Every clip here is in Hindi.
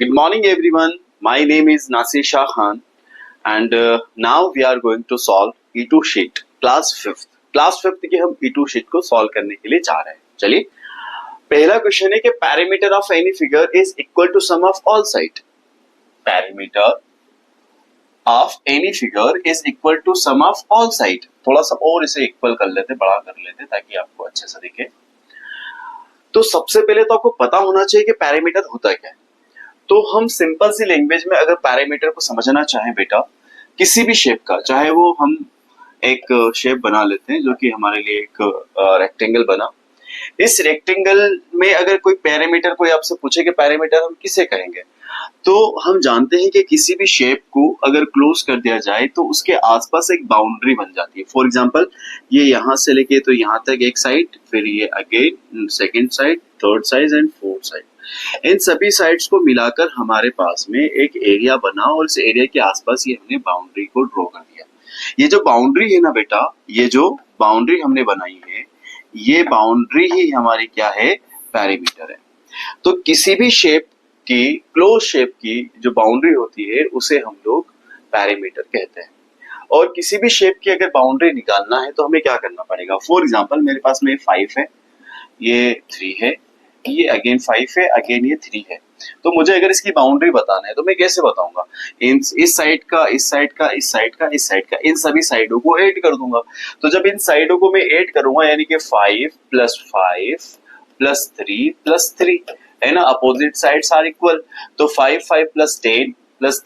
Good morning, everyone. My name is Nasir Shah Khan, and now we are going to solve E2 sheet class 5th. Class 5th की हम E2 sheet को सॉल्व करने के लिए जा रहे हैं. चलिए, पहला क्वेश्चन है कि parameter of any figure is equal to sum of all side. Parameter of any figure is equal to sum of all side. थोड़ा सा और इसे इक्वल कर लेते, बड़ा कर लेते ताकि आपको अच्छे से दिखे. तो सबसे पहले तो आपको पता होना चाहिए कि पैरामीटर होता क्या है. तो हम सिंपल सी लैंग्वेज में अगर पैरामीटर को समझना चाहें बेटा, किसी भी शेप का, चाहे वो हम एक शेप बना लेते हैं जो कि हमारे लिए एक रेक्टेंगल बना. इस रेक्टेंगल में अगर कोई पैरामीटर, कोई आपसे पूछे कि पैरामीटर हम किसे कहेंगे, तो हम जानते हैं कि किसी भी शेप को अगर क्लोज कर दिया जाए तो उसके आसपास एक बाउंड्री बन जाती है. फॉर एग्जांपल, ये यहां से लेके तो यहां तक एक साइड, फिर ये again second side, third side and fourth side. इन सभी साइड्स को मिलाकर हमारे पास में एक एरिया बना और इस एरिया के आसपास ये हमने बाउंड्री को ड्रॉ कर दिया. ये जो बाउंड्री है ना बेटा, ये जो बाउंड्री हमने बनाई है, ये बाउंड्री ही हमारी क्या है, पैरामीटर है. तो किसी भी शेप की, क्लोज शेप की जो बाउंड्री होती है उसे हम लोग पैरामीटर कहते हैं. और किसी भी शेप की अगर बाउंड्री निकालना है तो हमें क्या करना पड़ेगा. फॉर एग्जांपल, मेरे पास में 5 है, ये 3 है, ये अगेन 5 है, अगेन ये 3 है. तो मुझे अगर इसकी बाउंड्री बताना है तो मैं कैसे बताऊंगा. इस साइड का, इस साइड का, इस साइड का, इस साइड का, इन सभी साइडों को ऐड कर दूंगा. तो जब इन साइडों को मैं ऐड करूंगा, यानी कि 5 + 5 + 3 + 3 है ना, अपोजिट साइड्स आर इक्वल. तो 5 5 + 10 +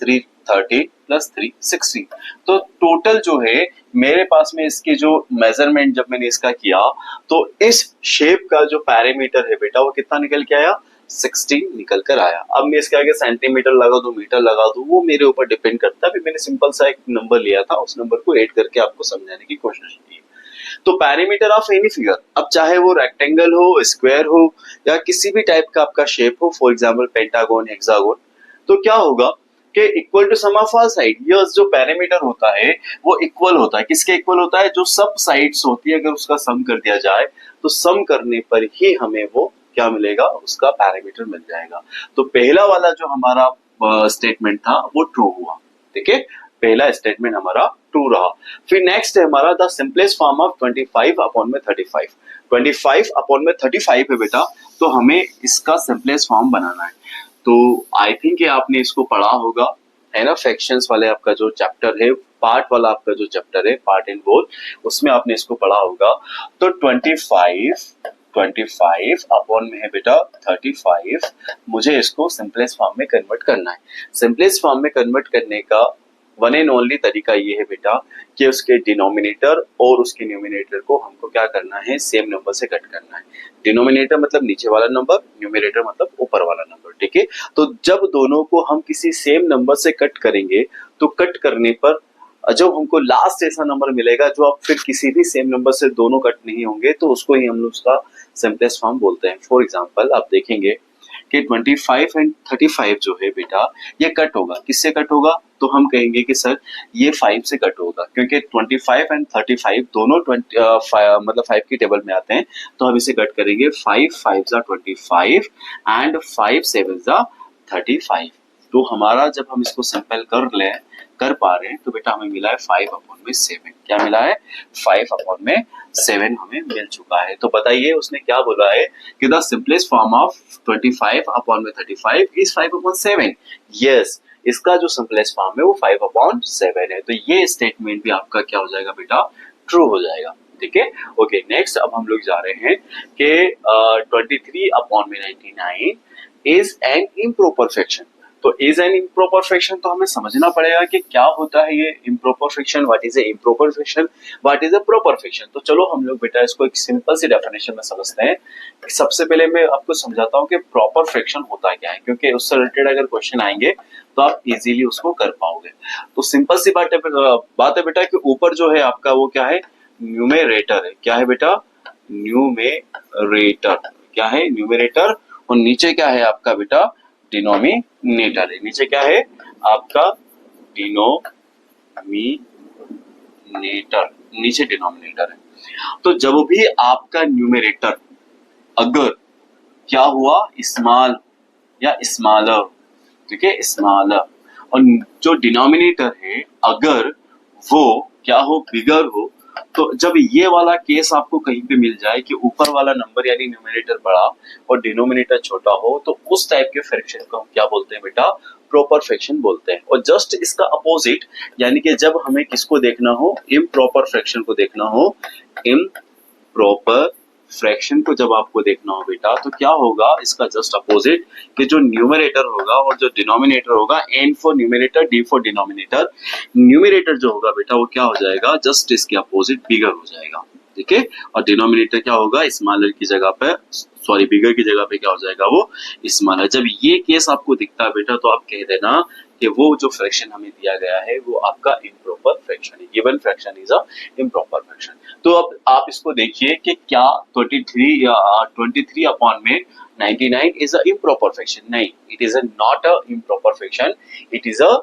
3 30 + 3 60. तो टोटल जो है मेरे पास में इसकी जो मेजरमेंट जब मैंने इसका किया तो इस शेप का जो पैरामीटर है बेटा वो कितना निकल के आया, 16 निकल कर आया. अब मैं इसके आगे सेंटीमीटर लगा दूं, मीटर लगा दूं, वो मेरे ऊपर डिपेंड करता है. अभी मैंने सिंपल सा एक नंबर लिया था, उस नंबर को ऐड करके आपको समझाने की कोशिश की. तो पैरामीटर ऑफ एनी फिगर, अब चाहे वो रेक्टेंगल हो, स्क्वायर हो या किसी भी टाइप का आपका शेप हो, फॉर एग्जांपल पेंटागन, हेक्सागन, तो क्या होगा कि equal to sum of all side. ये जो पैरामीटर होता है वो इक्वल होता है. किसके इक्वल होता है, जो सब साइड्स होती है अगर उसका सम कर दिया जाए तो सम करने पर ही हमें वो क्या मिलेगा, उसका पैरामीटर मिल जाएगा. तो पहला वाला जो हमारा स्टेटमेंट था वो ट्रू हुआ. ठीक है, पहला स्टेटमेंट हमारा ट्रू रहा. फिर नेक्स्ट है हमारा द सिंपलेस्ट फॉर्म ऑफ 25/35. 25/35 है बेटा, तो हमें इसका सिंपलेस्ट फॉर्म बनाना है. तो आई थिंक आपने इसको पढ़ा होगा, है ना. फ्रैक्शंस वाले आपका जो चैप्टर है, पार्ट वाला आपका जो चैप्टर है, पार्ट एंड होल, उसमें आपने इसको पढ़ा होगा. तो 25 अपॉन में है बेटा 35. मुझे इसको सिंपलेस्ट फॉर्म में कन्वर्ट करना है. सिंपलेस्ट फॉर्म में कन्वर्ट करने का वन एंड ओनली तरीका ये है बेटा कि उसके डिनोमिनेटर और उसके न्यूमिनेटर को हमको क्या करना है, सेम नंबर से कट करना है. डिनोमिनेटर मतलब नीचे वाला नंबर, न्यूमिनेटर मतलब ऊपर वाला नंबर. ठीक है, तो जब दोनों को हम किसी सेम नंबर से कट करेंगे तो कट करने पर जब हमको लास्ट ऐसा नंबर मिलेगा जो अब फिर किसी भी सेम नंबर से दोनों कट नहीं होंगे, तो उसको ही हम लोग उसका सिंपलेस्ट फॉर्म बोलते हैं. फॉर एग्जांपल, आप देखेंगे कि 25 एंड 35 जो है बेटा, ये कट होगा. किससे कट होगा, तो हम कहेंगे कि सर ये 5 से कट होगा, क्योंकि 25 एंड 35 दोनों मतलब 5 की टेबल में आते हैं. तो हम इसे कट करेंगे. 5 5 25 एंड 5 7 35. तो हमारा जब हम इसको सिंपल कर पा रहे हैं तो बेटा हमें मिला है 5/7. क्या मिला है, 5/7 हमें मिल चुका है. तो बताइए उसने क्या बोला है कि the simplest form of 25/35 is 5/7. Yes, इसका जो सिंपलेस्ट फॉर्म है वो 5/7 है. तो ये स्टेटमेंट भी आपका क्या हो जाएगा बेटा, ट्रू हो जाएगा. ठीक है, ओके. नेक्स्ट अब हम लोग जा रहे हैं कि 23/99 इज एन इम्प्रॉपर फ्रैक्शन. तो इज एन इम्प्रॉपर फ्रैक्शन, तो हमें समझना पड़ेगा कि क्या होता है ये improper fraction, what is a improper fraction, what is a proper fraction. तो चलो हम लोग बेटा इसको एक सिंपल सी डेफिनेशन में समझते हैं. सबसे पहले मैं आपको समझाता हूँ कि प्रॉपर फ्रैक्शन होता क्या है, क्योंकि उससे रिलेटेड अगर क्वेश्चन आएंगे तो आप इजीली उसको कर पाओगे. तो सिंपल सी बात है बेटा कि ऊपर जो है आपका वो क्या है, न्यूमेरेटर है. क्या है बेटा, न्यूमेरेटर. क्या है, न्यूमेरेटर. और नीचे क्या है आपका बेटा, डिनोमिनेटर है. नीचे क्या है आपका, डिनोमिनेटर. नीचे डिनोमिनेटर है. तो जब भी आपका न्यूमेरेटर अगर क्या हुआ, स्मॉल या स्मॉलर, ठीक है, स्मॉलर। और जो डिनोमिनेटर है अगर वो क्या हो, बिगर हो, तो जब ये वाला केस आपको कहीं पे मिल जाए कि ऊपर वाला नंबर यानी न्यूमरेटर बड़ा और डिनोमिनेटर छोटा हो, तो उस टाइप के फ्रैक्शन को हम क्या बोलते हैं बेटा, प्रॉपर फ्रैक्शन बोलते हैं। और जस्ट इसका अपोजिट यानी कि जब हमें किसको देखना हो, इम्प्रॉपर फ्रैक्शन को देखना हो, इम्प्रॉपर फ्रैक्शन को जब आपको देखना हो बेटा, तो क्या होगा इसका जस्ट अपोजिट, कि जो न्यूमरेटर होगा और जो डिनोमिनेटर होगा, N for numerator, D for denominator, numerator जो होगा बेटा वो क्या हो जाएगा, जस्ट इसके अपोजिट बिगर हो जाएगा। ठीक है, और डिनोमिनेटर क्या होगा, स्मॉलर की जगह पे, सॉरी बिगर की जगह पे क्या हो जाएगा, वो स्मॉलर। जब ये केस आपको दिखता है बेटा, तो आप कह देना कि वो जो फ्रैक्शन हमें दिया गया है वो आपका इम्प्रॉपर फ्रैक्शन है, given fraction is a improper fraction. तो अब आप इसको देखिए कि क्या 23 अपॉन में 99 इज अ इम्प्रॉपर फ्रैक्शन, नहीं, it is not a improper fraction, it is a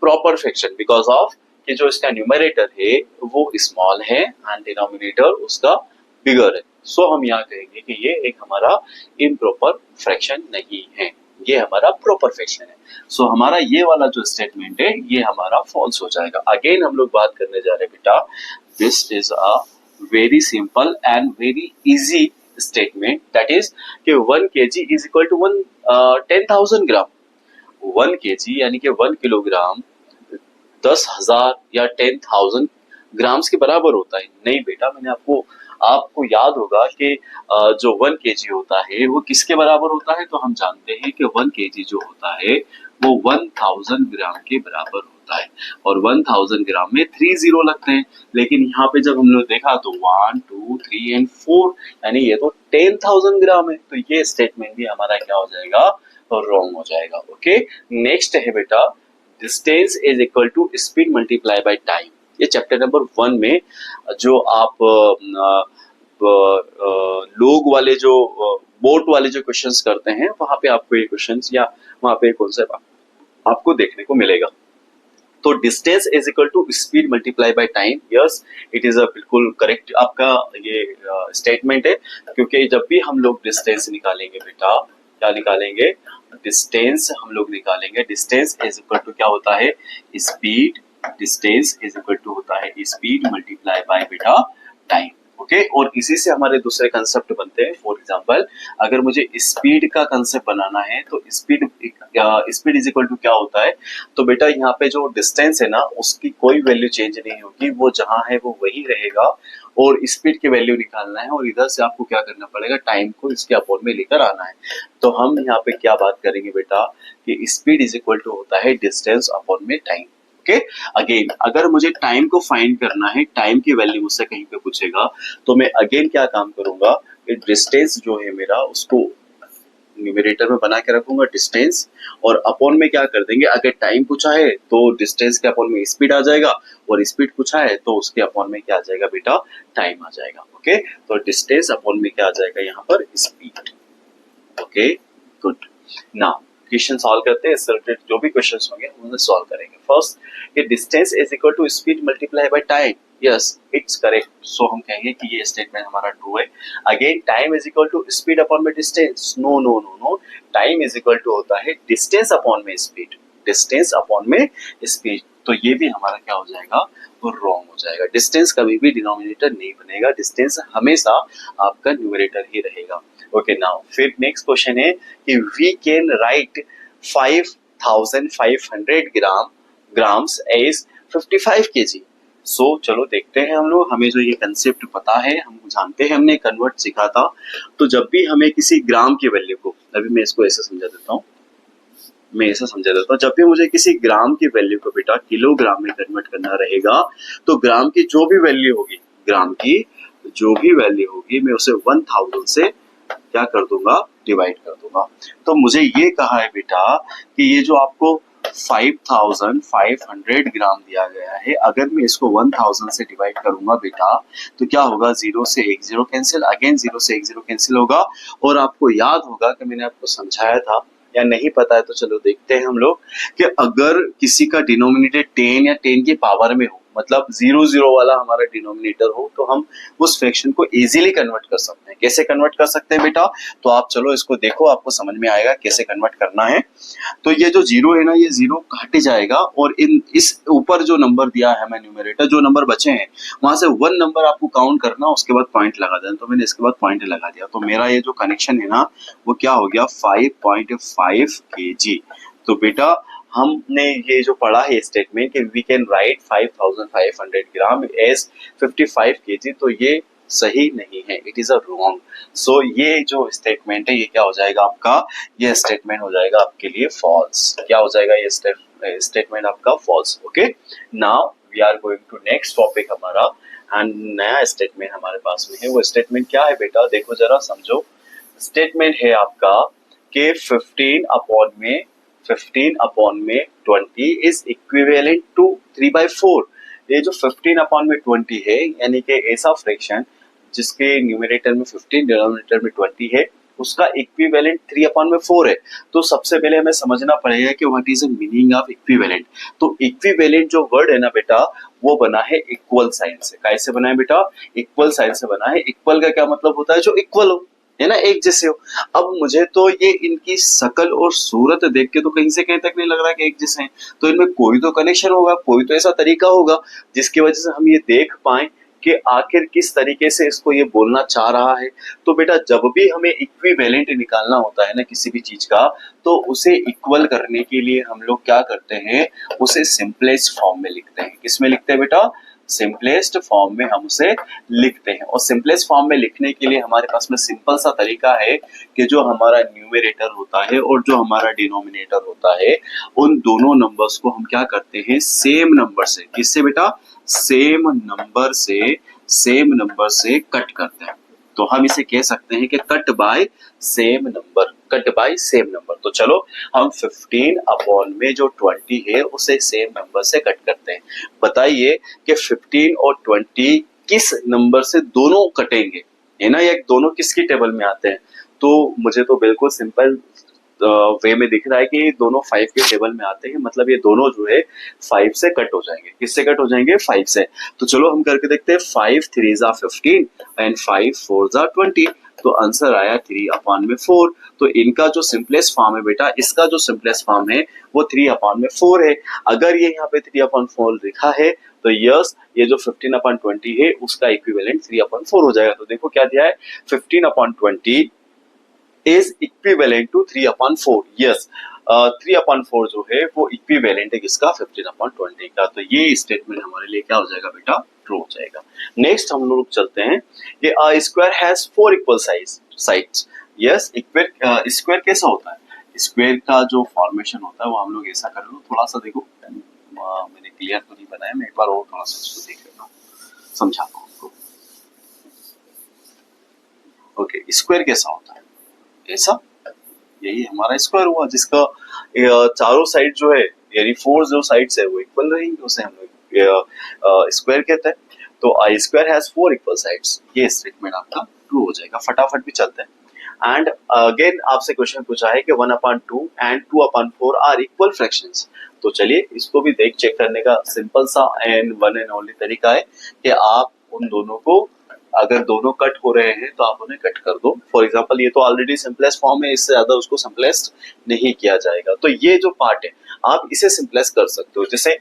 proper fraction because of कि जो इसका न्यूमरेटर है वो स्मॉल है एंड डिनोमिनेटर उसका बिगर है। सो हम यहाँ कहेंगे कि ये एक हमारा इम्प्रॉपर फ्रैक्शन नहीं है, ये हमारा प्रॉपर फ्रैक्शन है। सो हमारा ये वाला जो स्टेटमेंट है ये हमारा फॉल्स हो जाएगा। अगेन हम लोग बात करने जा रहे हैं बेटा, this is a very simple and very easy statement, that is कि 1 kg is equal to 10,000 gram. 1 kg यानी कि 1 किलोग्राम 10,000 या 10,000 ग्राम्स के बराबर होता है। नहीं बेटा, मैंने आपको याद होगा कि जो 1 kg होता है वो किसके बराबर होता है, तो हम जानते हैं कि 1 kg जो होता है वो 1000 ग्राम के बराबर होता है। और 1000 ग्राम में 3 जीरो लगते हैं, लेकिन यहाँ पे जब हमने देखा तो 1 2 3 एंड 4 यानी ये तो 10,000 ग्राम है, तो ये स्टेटमेंट भी हमारा क्या हो जाएगा, रॉन्ग हो जाएगा। ओके, नेक्स्ट है बेटा, distance is equal to speed multiply by time. ये चैप्टर नंबर 1 में जो आप लोग वाले जो बोट वाले जो क्वेश्चंस करते हैं वहां पे आपको ये क्वेश्चंस या वहां पे कॉन्सेप्ट आपको देखने को मिलेगा। तो distance is equal to speed multiply by time, yes it is a बिल्कुल करेक्ट आपका ये स्टेटमेंट है, क्योंकि जब भी हम लोग डिस्टेंस निकालेंगे बेटा, क्या निकालेंगे, डिस्टेंस हम लोग निकालेंगे, डिस्टेंस इज इक्वल टू क्या होता है, speed, distance is equal to होता है स्पीड मल्टीप्लाई बाय बेटा टाइम। ओके, और इसी से हमारे दूसरे कंसेप्ट बनते हैं। फॉर एग्जांपल अगर मुझे स्पीड का कंसेप्ट बनाना है तो स्पीड इज इक्वल टू क्या होता है, तो बेटा यहाँ पे जो डिस्टेंस है ना उसकी कोई वैल्यू चेंज नहीं होगी, वो जहां है वो वही रहेगा, और स्पीड की वैल्यू निकालना है और इधर से आपको क्या करना पड़ेगा, टाइम को इसके अपॉन में लेकर आना है। तो हम यहाँ पे क्या बात करेंगे बेटा कि स्पीड इज इक्वल टू होता है डिस्टेंस अपॉन में टाइम। ओके, अगेन अगर मुझे टाइम को फाइंड करना है, टाइम की वैल्यू मुझसे कहीं पे पूछेगा, तो मैं अगेन क्या काम करूंगा, डिस्टेंस जो है मेरा उसको न्यूमरेटर में बना के रखूंगा डिस्टेंस, और अपॉन में क्या कर देंगे, अगर टाइम पूछा है तो डिस्टेंस के अपॉन में स्पीड आ जाएगा, और स्पीड पूछा है तो उसके अपॉन में क्या आ जाएगा बेटा, टाइम आ जाएगा। ओके, तो डिस्टेंस अपॉन में क्या आ जाएगा यहाँ पर, speed. Okay, good. Now question solve करते हैं, इससे रिलेटेड जो भी क्वेश्चंस होंगे उन्हें सॉल्व करेंगे। फर्स्ट, ये distance is equal to speed multiply by time, yes it's correct. So हम कहेंगे कि ये स्टेटमेंट हमारा ट्रू है। Again time is equal to speed upon में distance, no no no no, time is equal to होता है डिस्टेंस अपॉन में स्पीड, डिस्टेंस अपॉन में स्पीड। तो ये भी हमारा क्या हो जाएगा, तो रॉन्ग हो जाएगा। डिस्टेंस कभी भी डिनोमिनेटर नहीं बनेगा, डिस्टेंस हमेशा आपका न्यूमरेटर ही रहेगा। ओके, नाउ फिर नेक्स्ट क्वेश्चन है कि we can write 5500 grams as 55 kg। So चलो देखते हैं हम लोग, हमें जो ये कंसेप्ट पता है, हम जानते हैं, हमने कन्वर्ट सीखा था। तो जब भी हमें किसी ग्राम की वैल्यू को, अभी मैं इसको ऐसे समझा देता हूँ, जब भी मुझे किसी ग्राम की वैल्यू को बेटा किलोग्राम में कन्वर्ट करना रहेगा, तो ग्राम की जो भी वैल्यू होगी, ग्राम की जो भी वैल्यू होगी, मैं उसे 1000 से क्या कर दूंगा, डिवाइड कर दूंगा। तो मुझे ये कहा है बेटा कि ये जो आपको 5500 ग्राम दिया गया है, अगर मैं इसको 1000 से डिवाइड करूंगा बेटा, तो क्या होगा, 0 से 1 0 कैंसिल, अगेन 0 से 1 0 कैंसिल होगा। और आपको याद होगा कि मैंने आपको समझाया था, या नहीं पता है तो चलो देखते हैं हम लोग, कि अगर किसी का डिनोमिनेटर 10 या 10 की पावर में हो, मतलब 0 0 वाला हमारा डिनोमिनेटर हो तो हम उस फ्रैक्शन को इजीली कन्वर्ट कर सकते हैं। कैसे कन्वर्ट कर सकते हैं बेटा, तो आप चलो इसको देखो, आपको समझ में आएगा कैसे कन्वर्ट करना है। तो ये जो 0 है ना, ये 0 काट जाएगा और इन इस ऊपर जो नंबर दिया है हमें न्यूमरेटर, जो नंबर बचे हैं वहां से 1 नंबर आपको काउंट करना, उसके बाद पॉइंट लगा देना। तो मैंने इसके बाद पॉइंट लगा दिया, तो मेरा ये जो कनेक्शन है ना वो क्या हो गया, 5.5 kg। तो बेटा हमने ये जो पढ़ा है स्टेटमेंट कि we can write 5500 gram as 55 kg, तो ये सही नहीं है, it is a wrong. So ये जो स्टेटमेंट है ये क्या हो जाएगा आपका, ये स्टेटमेंट हो जाएगा आपके लिए फॉल्स। क्या हो जाएगा ये स्टेटमेंट आपका false. Okay, now we are going to next topic हमारा, एंड नया स्टेटमेंट हमारे पास में है। वो स्टेटमेंट क्या है बेटा, देखो जरा समझो। स्टेटमेंट है आपका कि 15 अपॉन में 20 इज इक्विवेलेंट टू 3/4। ये जो 15/20 है यानी कि ऐसा फ्रैक्शन जिसके न्यूमरेटर में 15 डिनोमिनेटर में 20 है, उसका इक्विवेलेंट 3/4 है। तो सबसे पहले हमें समझना पड़ेगा कि what is the meaning of equivalent. तो इक्विवेलेंट जो वर्ड है ना बेटा, वो बना है इक्वल साइन से। कैसे बना है बेटा, इक्वल साइन से बना है। इक्वल का क्या मतलब होता है, जो इक्वल हो, है ना, एक जैसे हो। अब मुझे तो ये इनकी शकल और सूरत देख के तो कहीं से कहीं तक नहीं लग रहा कि एक जैसे हैं। तो इनमें कोई तो कनेक्शन होगा, कोई तो ऐसा तरीका होगा जिसकी वजह से हम ये देख पाए कि आखिर किस तरीके से इसको ये बोलना चाह रहा है। तो बेटा जब भी हमें इक्विवेलेंट निकालना होता है ना किसी भी चीज का, तो उसे इक्वल करने के लिए हम लोग क्या करते हैं, उसे सिंपलेस्ट फॉर्म में लिखते हैं। किस में लिखते हैं बेटा, सिंपलेस्ट फॉर्म में हम उसे लिखते हैं। और सिंपलेस्ट फॉर्म में लिखने के लिए हमारे पास में सिंपल सा तरीका है कि जो हमारा न्यूमरेटर होता है और जो हमारा डिनोमिनेटर होता है, उन दोनों नंबर्स को हम क्या करते हैं, सेम नंबर से, किससे बेटा, सेम नंबर से कट करते हैं। तो हम इसे कह सकते हैं कि cut by same number, cut by same number. तो चलो हम 15 अपॉन में जो 20 है उसे सेम नंबर से कट करते हैं। बताइए कि 15 और 20 किस नंबर से दोनों कटेंगे, है ना, या दोनों किसकी टेबल में आते हैं। तो मुझे तो बिल्कुल सिंपल वे में दिख रहा है कि दोनों 5 के टेबल में आते हैं, मतलब ये दोनों जो है 5 से कट हो जाएंगे। किससे कट हो जाएंगे, 5 से। तो चलो हम करके देखते हैं। 5 3 15 एंड 5 4 20। तो आंसर आया 3/4। तो इनका जो सिंपलेस्ट फॉर्म है बेटा, इसका जो सिंपलेस्ट फॉर्म है वो 3/4 है। अगर ये यहाँ पे 3/4 लिखा है तो यस, ये जो 15/20 है उसका इक्विवेलेंट 3/4 हो जाएगा। तो देखो क्या दिया है, 15/20 इज इक्विवेलेंट टू 3/4। यस, 3/4 जो है वो इक्विवेलेंट है किसका, 15/20 का। तो ये स्टेटमेंट हमारे लिए क्या हो जाएगा बेटा, ट्रू हो जाएगा। नेक्स्ट हम लोग चलते हैं कि a square has 4 equal sides. Yes, square कैसा होता है, स्क्वायर का जो फॉर्मेशन होता है वो हम लोग ऐसा कर लो, थोड़ा सा देखो, मैंने क्लियर तो नहीं बनाया, मैं एक बार और थोड़ा सा इसको देख लेता हूँ, समझाता हूँ आपको। ओके, स्क्वायर कैसा होता है, ऐसा, यही हमारा स्क्वायर हुआ जिसका चारों साइड जो है, यानी 4 जो साइड्स है वो इक्वल रहेंगे, उसे हम लोग स्क्वायर कहते हैं। तो आई स्क्वायर हैज 4 इक्वल साइड्स, ये स्टेटमेंट आपका ट्रू हो जाएगा। फटाफट भी चलते हैं। एंड अगेन आपसे क्वेश्चन पूछा है कि 1/2 एंड 2/4 आर इक्वल फ्रैक्शंस। तो चलिए इसको भी देख चेक करने का सिंपल सा एंड वन एंड ओनली तरीका है कि आप उन दोनों को, अगर दोनों कट हो रहे हैं तो आप उन्हें कट कर दो। फॉर एग्जांपल ये तो ऑलरेडी सिंपलेस्ट फॉर्म है, इससे ज्यादा उसको सिंपलेस्ट नहीं किया जाएगा। तो ये जो पार्ट है आप इसे सिंपलेस्ट कर सकते हो, जैसे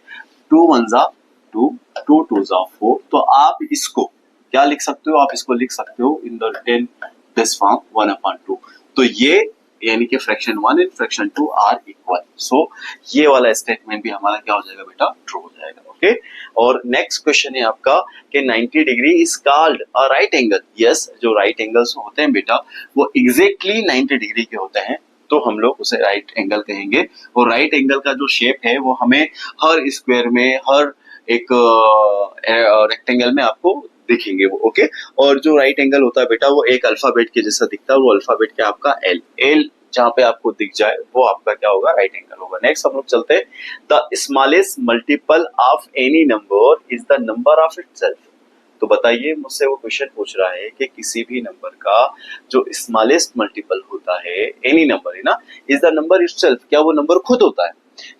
2 1 2, 2 2 4। तो आप इसको क्या लिख सकते हो, आप इसको लिख सकते हो इन द 10 दिस फॉर्म 1/2। तो ये यानी कि fraction 1 and fraction 2 are equal. So ये वाला स्टेटमेंट भी हमारा क्या हो जाएगा बेटा, ट्रू हो जाएगा। ओके, और नेक्स्ट क्वेश्चन है आपका कि 90 degree is called a right angle. Yes, जो राइट एंगल्स होते हैं बेटा वो एग्जैक्टली 90 डिग्री के होते हैं, तो हम लोग उसे राइट एंगल कहेंगे। और राइट एंगल का जो शेप है वो हमें हर स्क्वायर में, हर एक रेक्टेंगल में आपको दिखेंगे वो। ओके, और जो राइट एंगल होता है बेटा वो एक अल्फाबेट के जैसा दिखता है, वो अल्फाबेट क्या आपका एल जहां पे आपको दिख जाए वो आपका क्या होगा, राइट एंगल होगा। नेक्स्ट हम लोग चलते हैं, the smallest multiple of any number is the number of itself. तो बताइए, मुझसे वो क्वेश्चन पूछ रहा है कि किसी भी नंबर का जो स्मॉलेस्ट मल्टीपल होता है, एनी नंबर है ना, इज द नंबर इटसेल्फ, क्या वो नंबर खुद होता है।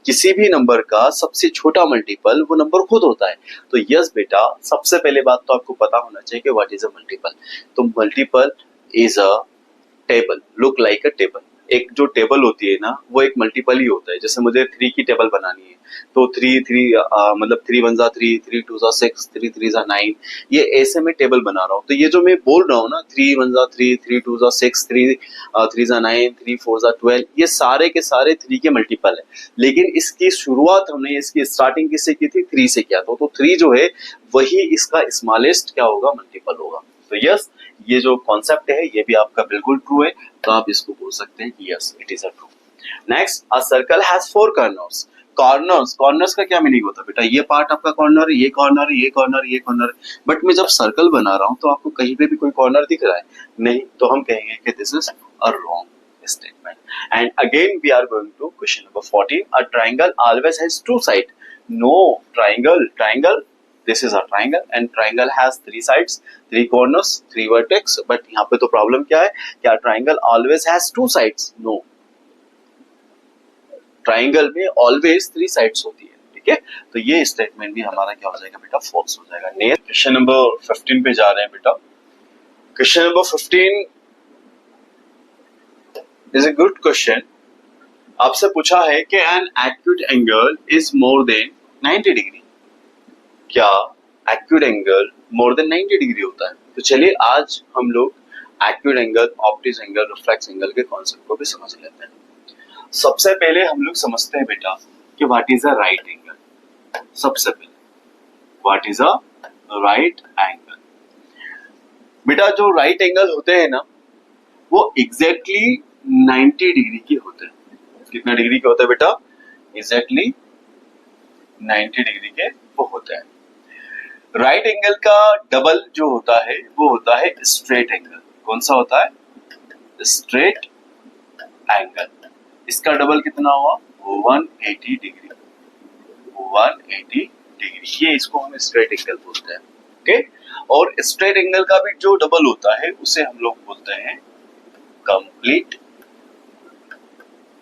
किसी भी नंबर का सबसे छोटा मल्टीपल वो नंबर खुद होता है। तो यस बेटा, सबसे पहले बात तो आपको पता होना चाहिए कि व्हाट इज अ मल्टीपल। तो multiple is a table, look like a table. एक जो टेबल होती है ना, वो एक मल्टीपल ही होता है। जैसे मुझे 3 की टेबल बनानी है, तो 3 मतलब 3 1 जा 3, 3 2 जा 6, 3 3 जा 9, ये ऐसे में टेबल बना रहा हूँ। तो ये जो मैं बोल रहा हूँ ना, 3 1 जा 3, 3 2 जा 6, 3 3 जा 9, 3 4 जा 12, ये सारे के सारे 3 के मल्टीपल है। लेकिन इसकी शुरुआत हमने, इसकी स्टार्टिंग किससे की थी? 3 से किया था। तो 3 जो है वही इसका स्मॉलेस्ट क्या होगा? मल्टीपल होगा। तो यस, ये जो कॉन्सेप्ट है ये भी आपका बिल्कुल ट्रू है। तो आप इसको बोल सकते हैं कि yes, it is a true. Next, a circle has 4 corners. Corners, corners का क्या मीनिंग होता है बेटा? ये पार्ट आपका कॉर्नर है, ये कॉर्नर है, ये कॉर्नर, ये कॉर्नर। बट मैं जब सर्कल बना रहा हूं तो आपको कहीं पे भी कोई कॉर्नर दिख रहा है? नहीं। तो हम कहेंगे कि this is a wrong statement. And again we are going to question number 14, a triangle always has 2 side. No, triangle this is a triangle and triangle has 3 sides, 3 corners, 3 vertex। but यहाँ पे तो प्रॉब्लम क्या है? क्या triangle always has 2 sides? no, triangle में ऑलवेज 3 साइड्स होती है। ठीक है, तो ये स्टेटमेंट भी हमारा क्या हो जाएगा बेटा? फॉल्स हो जाएगा। नेक्स्ट क्वेश्चन नंबर 15 पे जा रहे हैं बेटा। Question number 15 is a good question. आपसे पूछा है कि an acute angle is more than 90 degree. क्या acute angle more than 90 degree होता है? तो चलिए आज हम लोग acute angle, optic angle, reflex angle के कॉन्सेप्ट को भी समझ लेते हैं। सबसे पहले हम लोग समझते हैं बेटा कि what is a right angle. सबसे पहले what is a right angle. बेटा जो राइट एंगल होते हैं ना, वो एग्जैक्टली 90 डिग्री के होते हैं। कितना डिग्री के होते हैं बेटा? एग्जैक्टली 90 डिग्री के वो होते हैं। राइट एंगल का डबल जो होता है वो होता है स्ट्रेट एंगल। कौन सा होता है? Straight angle. इसका डबल कितना हुआ? 180 डिग्री। 180 डिग्री, ये इसको हम स्ट्रेट एंगल बोलते हैं। ओके, और स्ट्रेट एंगल का भी जो डबल होता है उसे हम लोग बोलते हैं कंप्लीट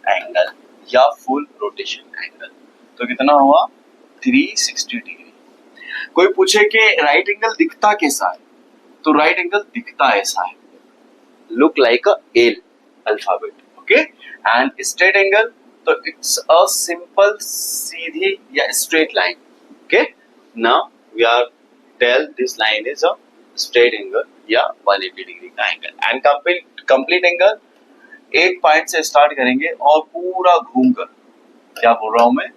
एंगल या फुल रोटेशन एंगल। तो कितना हुआ? 360 डिग्री। कोई पूछे कि राइट एंगल दिखता कैसा है? तो राइट एंगल दिखता ऐसा है, look like a L alphabet. Okay, and straight angle तो इट्स अ सिंपल सीधी या straight line. Okay, now we are tell this line is a straight angle या 180 डिग्री का एंगल। एंड कंप्लीट एंगल एक पॉइंट से स्टार्ट करेंगे और पूरा घूमकर, क्या बोल रहा हूं मैं,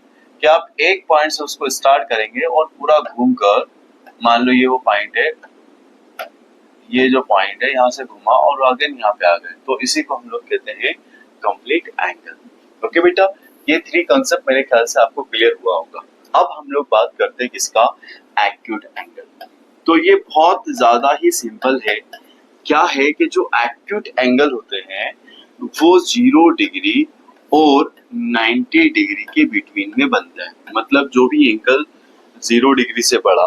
कि आप एक पॉइंट से उसको स्टार्ट करेंगे और पूरा घूमकर, मान लो ये वो पॉइंट है, ये जो पॉइंट है यहाँ से घुमा और अगेन यहाँ पे आ गए, तो इसी को हम लोग कहते हैं कंप्लीट एंगल। ओके बेटा, ये 3 कांसेप्ट मेरे ख्याल से आपको क्लियर हुआ होगा। अब हम लोग बात करते हैं किसका? Acute angle. तो ये बहुत ज्यादा ही सिंपल है। क्या है कि जो एक्यूट एंगल होते हैं वो 0 डिग्री और 90 डिग्री के बिटवीन में बनता है। मतलब जो भी एंगल 0 डिग्री से बड़ा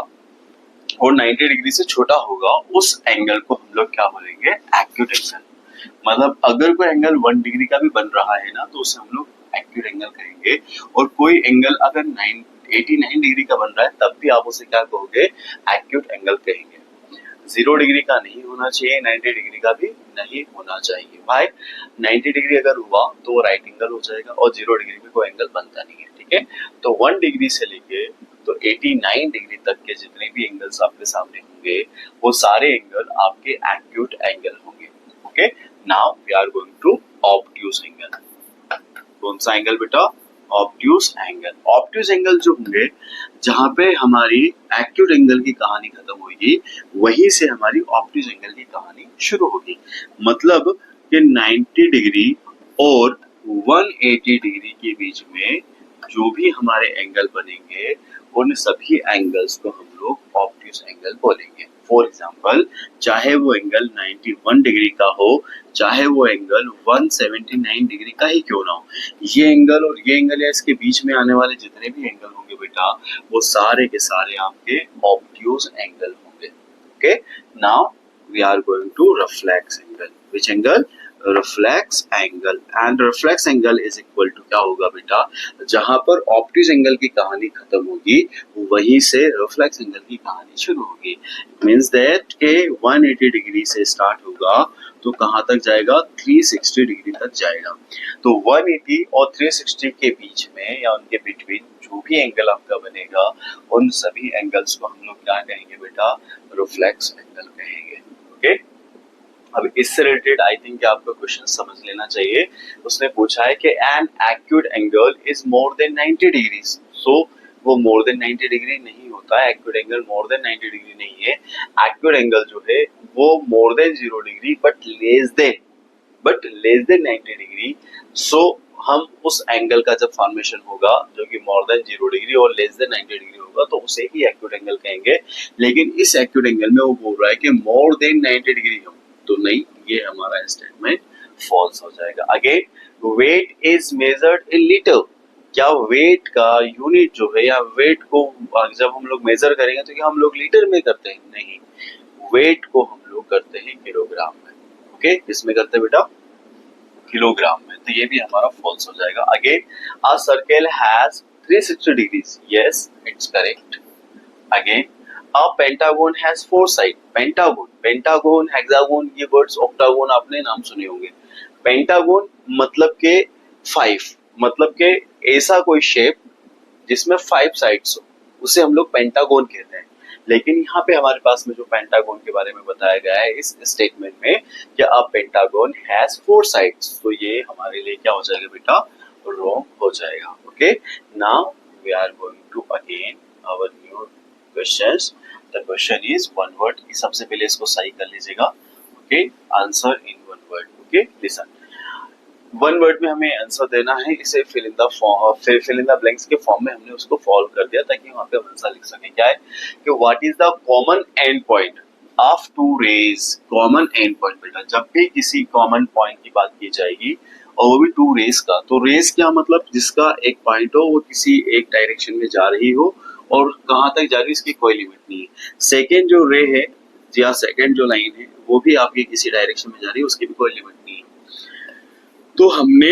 और 90 डिग्री से छोटा होगा उस एंगल को हम लोग क्या बोलेंगे? Acute angle. मतलब अगर कोई एंगल 1 डिग्री का भी बन रहा है ना, तो उसे हम लोग एक्यूट एंगल कहेंगे। और कोई एंगल अगर 89 डिग्री का बन रहा है तब भी आप उसे क्या कहोगे? एक्यूट एंगल कहेंगे। 0 डिग्री का नहीं होना चाहिए, 90 डिग्री का भी नहीं होना चाहिए। भाई 90 डिग्री अगर हुआ तो वो राइट एंगल हो जाएगा और 0 डिग्री में कोई एंगल बनता नहीं है। ठीक है, तो 1 डिग्री से लेके तो 89 डिग्री तक के जितने भी एंगल्स आपके सामने होंगे वो सारे एंगल आपके एक्यूट एंगल होंगे। Okay, now we are going to obtuse angle. कौन सा एंगल बेटा? Obtuse angle. ऑब्ट्यूज एंगल जो होंगे, जहां पे हमारी एक्यूट एंगल की कहानी खत्म होगी वहीं से हमारी ऑब्ट्यूज एंगल की कहानी शुरू होगी। मतलब कि 90 डिग्री और 180 डिग्री के बीच में जो भी हमारे एंगल बनेंगे उन सभी एंगल्स को हम लोग ऑब्ट्यूज एंगल बोलेंगे। फॉर एग्जाम्पल, चाहे वो एंगल 91 डिग्री का हो, चाहे वो एंगल 179 डिग्री का ही क्यों ना हो, ये एंगल और ये एंगल या इसके बीच में आने वाले जितने भी एंगल होंगे बेटा वो सारे के सारे आपके ऑब्ट्यूज एंगल होंगे। Okay, now we are going to reflex angle. Which angle? Reflex angle, and reflex angle is equal to क्या होगा बेटा, जहां पर ऑप्टिक्स एंगल की कहानी खत्म होगी वहीं से रिफ्लेक्स एंगल की कहानी शुरू होगी। मींस दैट के 180 डिग्री से स्टार्ट होगा तो कहां तक जाएगा, 360 डिग्री तक जाएगा। तो 180 और 360 के बीच में या उनके बिटवीन जो भी एंगल आपका बनेगा उन सभी एंगल्स को हम लोग क्या कहेंगे बेटा, रिफ्लेक्स एंगल कहेंगे। ओके, अब इससे रिलेटेड आई थिंक आपको क्वेश्चन समझ लेना चाहिए। उसने पूछा है कि an acute angle is more than 90 degree, so वो मोर देन 90 डिग्री नहीं होता है, acute angle more than 90 degree नहीं है। एक्यूट एंगल जो है वो more than 0 degree but less than 90 degree. So हम उस एंगल का जब फॉर्मेशन होगा जो कि मोर देन 0 डिग्री और लेस देन 90 डिग्री होगा तो उसे ही एक्यूट एंगल कहेंगे। लेकिन इस एक्यूट एंगल में वो बोल रहा है कि मोर देन 90 डिग्री हो, तो नहीं, ये हमारा स्टेटमेंट फॉल्स हो जाएगा। Again, weight is measured in litre, क्या वेट का यूनिट जो है या वेट को जब हम लोग मेजर करेंगे तो क्या हम लोग लीटर में करते हैं, नहीं, वेट को हम लोग करते हैं किलोग्राम में। ओके, इसमें करते हैं बेटा किलोग्राम में, तो ये भी हमारा फॉल्स हो जाएगा। Again, a circle has 360 degrees, yes it's correct. Again, a pentagon has four sides, pentagon, hexagon, ये वर्ड्स, ऑक्टागोन आपने नाम सुने होंगे। पेंटागोन मतलब के 5, मतलब के ऐसा कोई शेप जिसमें 5 साइड्स हो, उसे हम लोग पेंटागोन कहते हैं। लेकिन यहाँ पे हमारे पास में जो पेंटागोन के बारे में बताया गया है इस स्टेटमेंट में कि अ पेंटागोन हैज 4 साइड्स, तो ये हमारे लिए क्या हो जाएगा बेटा, रॉन्ग हो जाएगा। Okay, now we are going to again our new questions. The question is one word, सबसे पहले इसको सही कर लीजिएगा। Okay, answer in one word. Okay, listen, one word में हमें आंसर देना है, इसे fill in the form, fill in the blanks के फॉर्म में हमने उसको फॉलो कर दिया ताकि वहां पे आंसर लिख सके। क्या है कि what is the common end point of two rays, common end point बेटा, जब भी किसी कॉमन पॉइंट की बात की जाएगी और वो भी टू रेज का, तो रेज क्या मतलब, जिसका एक पॉइंट हो वो किसी एक डायरेक्शन में जा रही हो और कहां तक जा रही है इसकी कोई लिमिट नहीं है। सेकेंड जो रे है या सेकेंड जो लाइन है वो भी आपकी किसी डायरेक्शन में जा रही है, उसकी भी कोई लिमिट नहीं है। तो हमने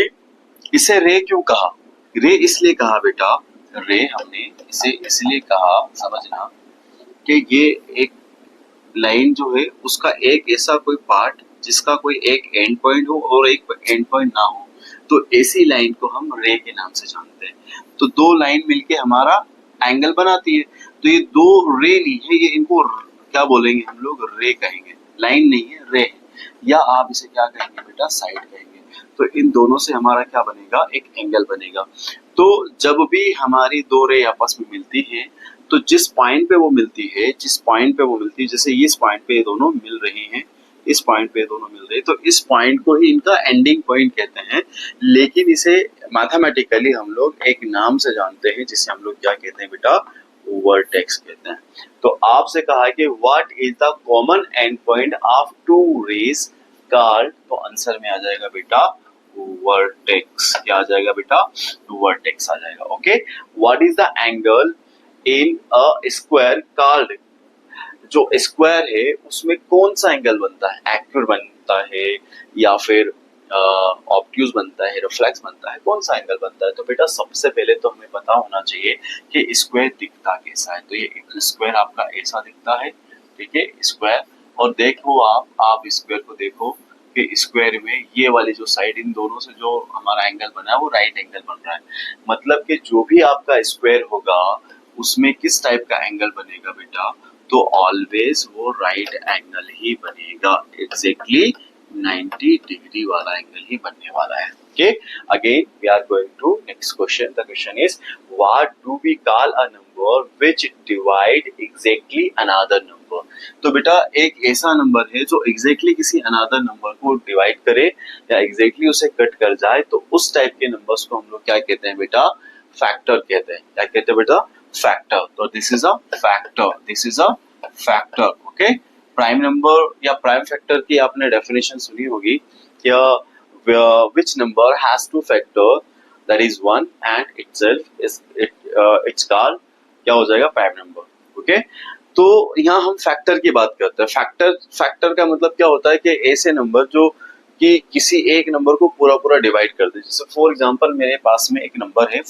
इसे रे क्यों कहा, रे इसलिए कहा बेटा, रे हमने इसे इसलिए कहा, समझना कि ये एक लाइन जो है उसका एक ऐसा कोई पार्ट जिसका कोई एक एंड पॉइंट हो और एक एंड पॉइंट ना हो, तो ऐसी लाइन को हम रे के नाम से जानते हैं। तो दो लाइन मिलके हमारा एंगल बनाती है, तो ये दो रे नहीं है, ये इनको क्या बोलेंगे हम लोग, रे कहेंगे, लाइन नहीं है, रे है, या आप इसे क्या कहेंगे बेटा, साइड कहेंगे। तो इन दोनों से हमारा क्या बनेगा, एक एंगल बनेगा। तो जब भी हमारी दो रे आपस में मिलती है तो जिस पॉइंट पे वो मिलती है, जैसे इस पॉइंट पे ये दोनों मिल रही हैं, इस पॉइंट पे दोनों मिल रहे हैं, तो इस पॉइंट को ही इनका एंडिंग पॉइंट कहते हैं। लेकिन इसे मैथमेटिकली हम लोग एक नाम से जानते हैं जिसे हम लोग क्या कहते हैं बेटा, वर्टेक्स कहते हैं। तो आपसे कहा है कि what is the common end point of two rays called, तो आंसर में आ जाएगा बेटा वर्टेक्स। क्या आ जाएगा बेटा, वर्टेक्स आ जाएगा। Okay, what is the angle in a square called, जो स्क्वायर है उसमें कौन सा एंगल बनता है, एक्यूट बनता है या फिर ऑब्ट्यूज बनता है, रिफ्लेक्स बनता है, कौन सा एंगल बनता है। तो बेटा सबसे पहले तो हमें पता होना चाहिए कि स्क्वायर दिखता कैसा है। तो ये स्क्वायर आपका ऐसा दिखता है, ठीक है, स्क्वायर। और देखो आप स्क्वायर को देखो कि स्क्वायर में ये वाली जो साइड, इन दोनों से जो हमारा एंगल बना है वो राइट एंगल बन रहा है। मतलब कि जो भी आपका स्क्वायर होगा उसमें किस टाइप का एंगल बनेगा बेटा, तो ऑलवेज वो राइट एंगल ही बनेगा, एग्जैक्टली 90 डिग्री वाला एंगल ही बनने वाला है। Okay, again we are going to next question. The question is what do we call a number which divide exactly another number. तो बेटा एक ऐसा नंबर है जो एग्जैक्टली किसी अनदर नंबर को डिवाइड करे या एग्जैक्टली उसे कट कर जाए, तो उस टाइप के नंबर्स को हम लोग क्या कहते हैं बेटा, फैक्टर कहते हैं। क्या कहते हैं बेटा, फैक्टर। तो this is a factor, this is a factor. Okay, prime number या प्राइम फैक्टर की आपने डेफिनेशन सुनी होगी क्या, which number has two factor that is 1 and itself is it's called, क्या हो जाएगा, प्राइम नंबर। ओके, तो यहाँ हम फैक्टर की बात करते हैं। फैक्टर का मतलब क्या होता है कि ऐसे नंबर जो कि किसी एक नंबर को पूरा पूरा डिवाइड कर दे। जैसे फॉर एग्जांपल मेरे पास में एक नंबर है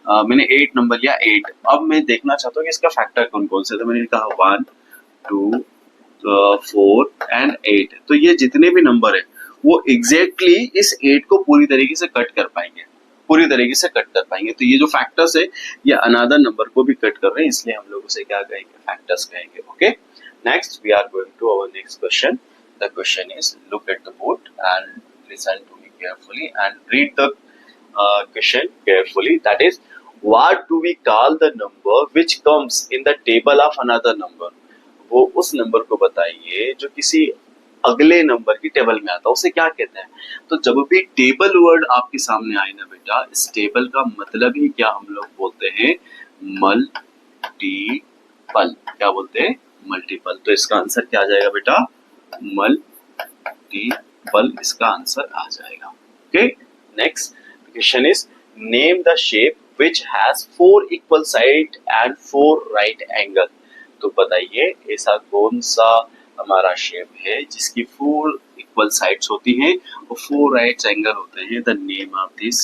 मैंने 8 नंबर लिया 8। अब मैं देखना चाहता हूँ कि इसका फैक्टर कौन कौन से, तो मैंने कहा 1 2 4 एंड 8। तो ये जितने भी नंबर है वो एग्जैक्टली इस 8 को पूरी तरीके से कट कर पाएंगे, पूरी तरीके से कट कर पाएंगे। तो ये जो फैक्टर्स है ये अनदर नंबर को भी कट कर रहे हैं, इसलिए हम लोग उसे क्या कहेंगे, फैक्टर्स कहेंगे। Okay, next we are going to our next question. The question is look at the board and listen to me carefully and read the question carefully. That is, what do we call the number which comes in the table of another number? वो उस नंबर को बताइए जो किसी अगले नंबर की टेबल में आता है, उसे क्या कहते हैं। तो जब भी टेबल वर्ड आपके सामने आए ना बेटा, इस टेबल का मतलब ही क्या हम लोग बोलते हैं, मल्टीपल। क्या बोलते हैं, मल्टीपल। तो इसका आंसर क्या आ जाएगा बेटा, मल्टीपल इसका आंसर आ जाएगा। Okay, next question is name the shape which has 4 equal side and 4 right angle। तो बताइए ऐसा कौन सा हमारा शेप है जिसकी 4 इक्वल साइड्स होती हैं और 4 राइट एंगल होते हैं। The name of this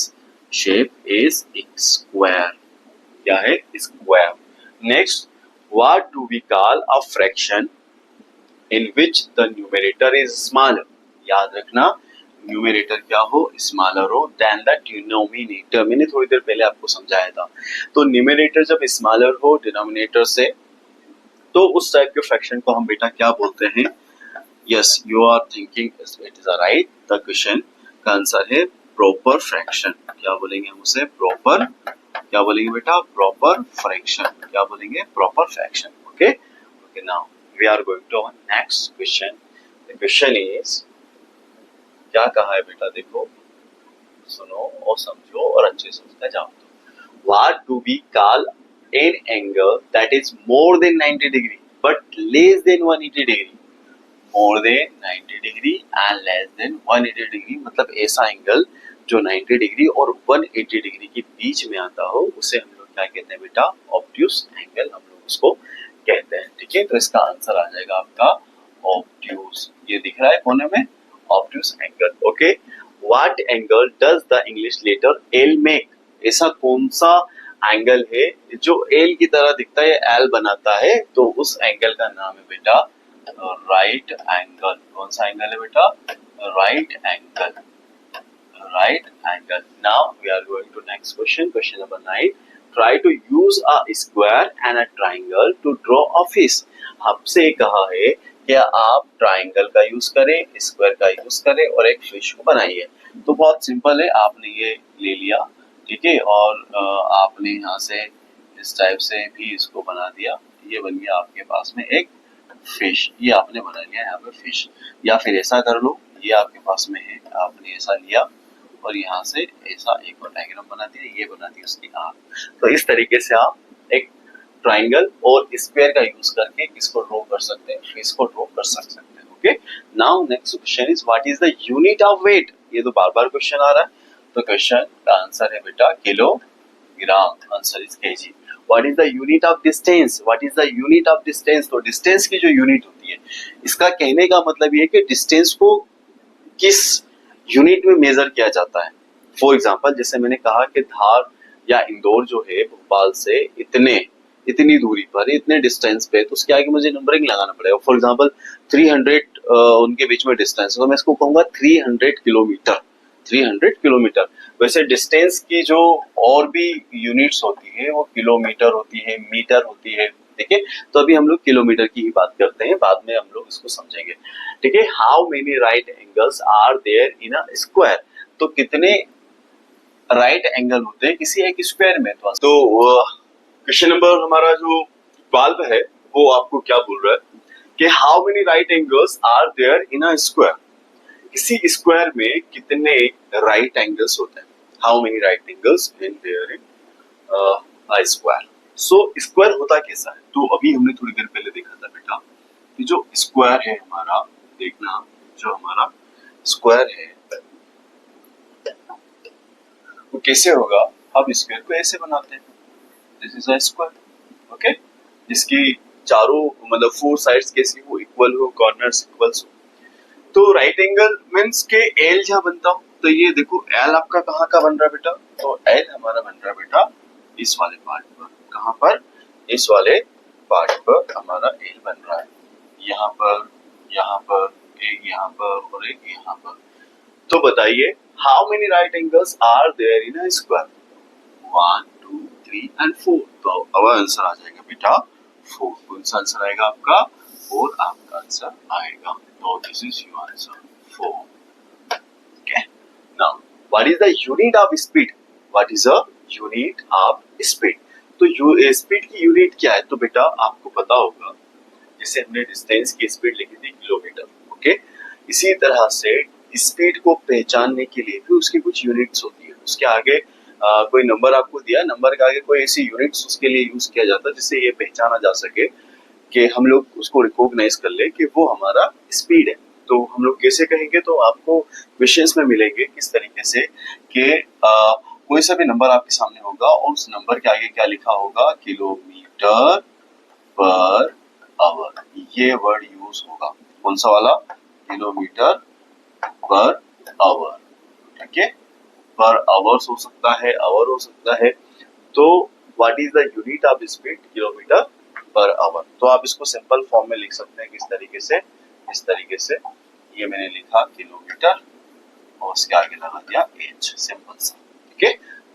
shape is square. क्या है, square. Next, what do we call a fraction in which the numerator is smaller. याद रखना, न्यूमरेटर क्या हो, स्मॉलर हो देन द डिनोमिनेटर। मैंने थोड़ी देर पहले आपको समझाया था। तो न्यूमरेटर जब स्मॉलर हो डिनोमिनेटर से, तो उस टाइप के फ्रैक्शन को हम बेटा क्या बोलते हैं। Yes, you are thinking it is right. The question का आंसर है प्रॉपर फ्रैक्शन। क्या बोलेंगे हम उसे, प्रॉपर। क्या बोलेंगे बेटा, प्रॉपर फ्रैक्शन। क्या बोलेंगे, proper fraction. Okay okay, now we are going to our next question. The question is, क्या कहा है बेटा, देखो सुनो और समझो और अच्छे से उसका जवाब दो। What do we call an angle that is more than 90 degree but less than 180 degree. More than 90 degree and less than 180 degree, मतलब ऐसा एंगल जो 90 डिग्री और 180 डिग्री के बीच में आता हो, उसे हम लोग क्या कहते हैं बेटा, ऑब्ट्यूस एंगल हम लोग उसको कहते हैं। ठीक है, तो इसका आंसर आ जाएगा आपका ऑब्ट्यूस। ये दिख रहा है कोने में, obtuse angle. Okay, what angle does the English letter L make. ऐसा कौन सा एंगल है जो एल की तरह दिखता है, एल बनाता है, तो उस एंगल का नाम है बेटा राइट एंगल। कौन सा एंगल है बेटा, right angle, right angle. Now we are going to next question, question number 9। Try to use a square and a triangle to draw a fish. आपसे कहा है कि आप ट्राइंगल का यूज करें, स्क्वायर का यूज करें और एक फिश को बनाइए। तो बहुत सिंपल है, आपने ये ले लिया, ठीक है, और आपने यहाँ से इस टाइप से भी इसको बना दिया। ये बन गया आपके पास में एक फिश। ये आपने बना लिया यहाँ पे फिश। या फिर ऐसा कर लो, ये आपके पास में है, आपने ऐसा लिया और यहाँ से ऐसा एक और डायग्राम बना दिया, ये बना दी उसकी आंख। तो इस तरीके से आप एक ट्राइंगल और स्क्वायर का यूज करके इसको ड्रॉ कर सकते हैं, फिश को ड्रॉ कर सकते हैं। Okay, now next question is what is the unit of weight. ये तो बार बार क्वेश्चन आ रहा है, तो क्वेश्चन का आंसर है बेटा kilogram. Answer is KG. What is the unit of distance. What is the unit of distance. तो डिस्टेंस की जो यूनिट होती है, इसका कहने का मतलब ये है कि डिस्टेंस को किस यूनिट में मेजर किया जाता है। फॉर एग्जांपल, जैसे मैंने कहा कि धार या इंदौर जो है भोपाल से इतनी दूरी पर, इतने डिस्टेंस पे, तो उसके आगे मुझे नंबरिंग लगाना पड़ेगा। फॉर एग्जांपल 300 उनके बीच में डिस्टेंस, तो मैं इसको कहूंगा 300 किलोमीटर। 300 किलोमीटर। वैसे डिस्टेंस की जो और भी यूनिट्स होती है वो किलोमीटर होती है, मीटर होती है। ठीक है, तो अभी हम लोग किलोमीटर की ही बात करते हैं, बाद में हम लोग इसको समझेंगे। ठीक है, how many right angles are there in a square. तो कितने राइट एंगल होते हैं किसी एक स्क्वायर में। तो क्वेश्चन नंबर हमारा जो 12 है वो आपको क्या बोल रहा है कि how many right angles are there in a square. किसी स्क्वायर में कितने राइट एंगल्स होते हैं। How many right angles in there in a square. So square होता कैसा है, तो अभी हमने थोड़ी देर पहले देखा था बेटा कि जो स्क्वायर है हमारा, देखना जो हमारा स्क्वायर है वो कैसे होगा। हम स्क्वायर को ऐसे बनाते हैं, this is a square. Okay, जिसकी चारों मतलब 4 साइड्स कैसी हो, इक्वल हो, कॉर्नर्स इक्वल्स हो। तो राइट एंगल मीन्स के एल जहां बनता हो, तो ये देखो एल आपका कहाँ का बन रहा है बेटा, तो एल हमारा बन रहा है बेटा इस वाले पार्ट पर, कहाँ पर, इस वाले पार्ट पर हमारा एल बन रहा है, यहाँ पर, यहाँ पर, एक यहाँ पर और एक यहाँ पर। तो बताइए how many right angles are there in a square, 1 2 3 and 4। तो अब आंसर आ जाएगा बेटा 4। कौन सा आंसर आएगा आपका, 4 आपका आंसर आएगा। तो this is your answer 4। Okay, now what is the unit of speed, what is a unit of speed. तो स्पीड की यूनिट क्या है, तो बेटा आपको पता होगा, जैसे हमने डिस्टेंस की स्पीड लिखी थी किलोमीटर, ओके, इसी तरह से स्पीड को पहचानने के लिए भी उसकी कुछ यूनिट्स होती है। उसके आगे कोई नंबर आपको दिया, नंबर के आगे कोई ऐसी यूनिट्स उसके लिए यूज किया जाता है जिससे ये पहचाना जा सके कि हम लोग उसको रिकॉग्नाइज कर ले कि वो हमारा स्पीड है। तो हम लोग कैसे कहेंगे, तो आपको क्वेश्चंस में मिलेंगे किस तरीके से कि कोई सा भी नंबर आपके सामने होगा और उस नंबर के आगे क्या लिखा होगा, किलोमीटर पर आवर, ये वर्ड यूज होगा। कौन सा वाला, किलोमीटर पर आवर, ठीक है, पर आवर्स हो सकता है, आवर हो सकता है। तो what is the unit of speed, kilometre per our. तो आप इसको सिंपल फॉर्म में लिख सकते हैं किस तरीके से, इस तरीके से, ये मैंने लिखा किलोमीटर और उसके आगे लगा दिया एच, सिंपल सा, ठीक है।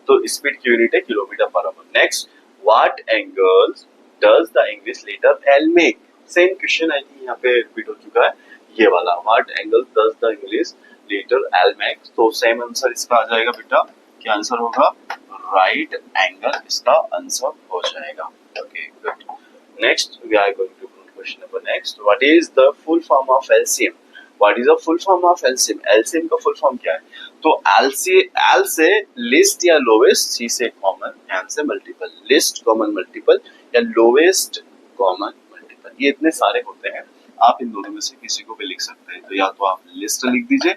तो स्पीड की यूनिट है kilometre per hour. Next, what angles does the English letter L make. Same question I think यहाँ पे रिपीट हो चुका है, ये वाला, what angle does the English letter L make. तो सेम आंसर इसका आ जाएगा बेटा, क्या आंसर होगा, राइट एंगल इसका आंसर हो जाएगा। Okay, good. Next we are going to question number next, what is the full form of LCM. What is the full form of LCM, LCM का फुल फॉर्म क्या है। तो एल से लिस्ट या लोवेस्ट, सी से कॉमन, एम से मल्टीपल, लिस्ट कॉमन मल्टीपल या लोवेस्ट कॉमन मल्टीपल, ये इतने सारे होते हैं। आप इन दोनों में से किसी को भी लिख सकते हैं। तो या तो आप लिस्ट लिख दीजिए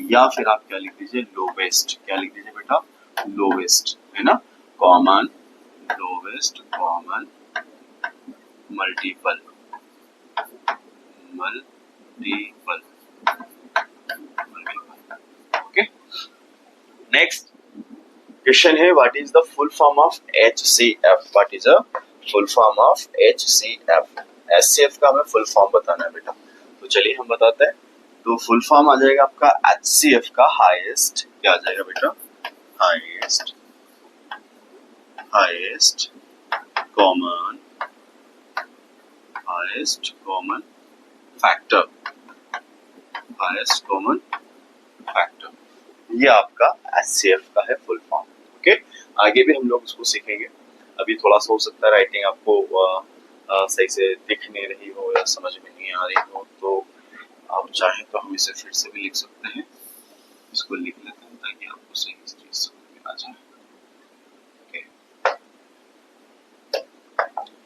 या फिर आप क्या लिख दीजिए, लोवेस्ट। क्या लिख दीजिए बेटा, लोवेस्ट, है ना, common, lowest common multiple, multiple, okay. Next question है, what is the full form of HCF। What is a full form of HCF। HCF का हमें फुल फॉर्म बताना है बेटा, तो चलिए हम बताते हैं। तो फुल फॉर्म आ जाएगा आपका HCF का हाईएस्ट, क्या आ जाएगा बेटा, highest, highest common, highest common factor, highest common factor, ये आपका HCF का है फुल फॉर्म। ओके, आगे भी हम लोग उसको सीखेंगे। अभी थोड़ा सा हो सकता है राइटिंग आपको सही से दिख नहीं रही हो या समझ में नहीं आ रही हो, तो आप चाहें तो हम इसे फिर से भी लिख सकते हैं। इसको लिख लेते हैं ताकि आपको सही चीज समझ में आ जाए। ओके,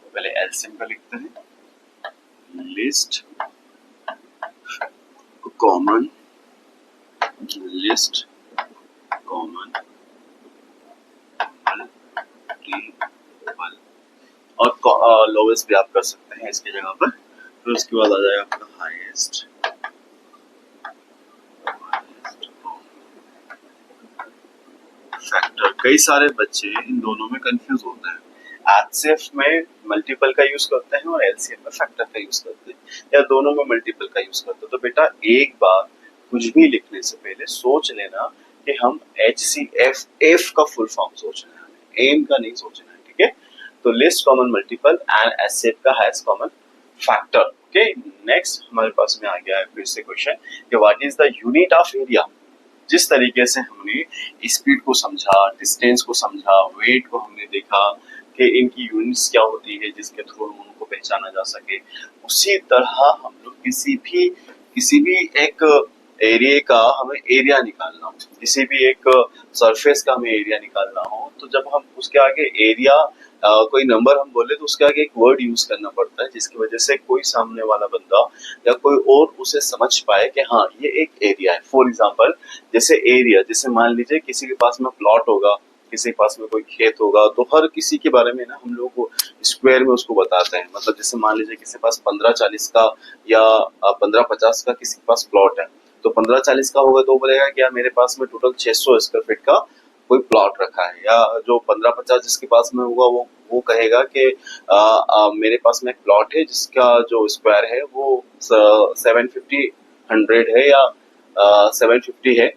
पहले एलसीएम का लिखते हैं, list common, list common multiple, और लोवेस्ट भी आप कर सकते हैं इसकी जगह पर। फिर उसके बाद आ जाएगा आपका हाईएस्ट, फैक्टर। कई सारे बच्चे इन दोनों में कंफ्यूज होते हैं, HCF में मल्टीपल का यूज करते हैं और LCM में फैक्टर का यूज करते हैं, या दोनों में मल्टीपल का यूज करते हैं। तो बेटा एक बार कुछ भी लिखने से पहले सोच लेना कि हम HCF F का फुल फॉर्म सोचना है, एम का नहीं सोचना है, ठीक है। तो list common multiple and HCF का highest common factor. Okay, next हमारे पास में आ गया है फिर से क्वेश्चन कि what is the unit of area. जिस तरीके से हमने स्पीड को समझा, डिस्टेंस को समझा, वेट को हमने देखा कि इनकी यूनिट्स क्या होती है जिसके थ्रू हम उनको पहचाना जा सके, उसी तरह हम लोग किसी भी एक एरिया का हमें एरिया निकालना हो, किसी भी एक सरफेस का हमें एरिया निकालना हो, तो जब हम उसके आगे एरिया कोई नंबर हम बोले तो उसके आगे एक वर्ड यूज करना पड़ता है जिसकी वजह से कोई सामने वाला बंदा या कोई और उसे समझ पाए कि हाँ ये एक एरिया है। फॉर एग्जांपल जैसे एरिया, जैसे मान लीजिए किसी के पास में प्लॉट होगा, किसी के पास में कोई खेत होगा तो हर किसी के बारे में ना हम लोग को स्क्वायर में उसको बताते हैं। मतलब जैसे मान लीजिए किसी के पास 15-40 का या 15-50 का किसी के पास प्लॉट है, तो 15-40 का होगा तो वो बोलेगा कि यार मेरे पास में टोटल 600 स्क्वायर फीट का कोई प्लॉट रखा है। या जो 15-50 जिसके पास में होगा वो कहेगा कि मेरे पास में एक प्लॉट है जिसका जो स्क्वायर है वो 750 100 है या 750 है,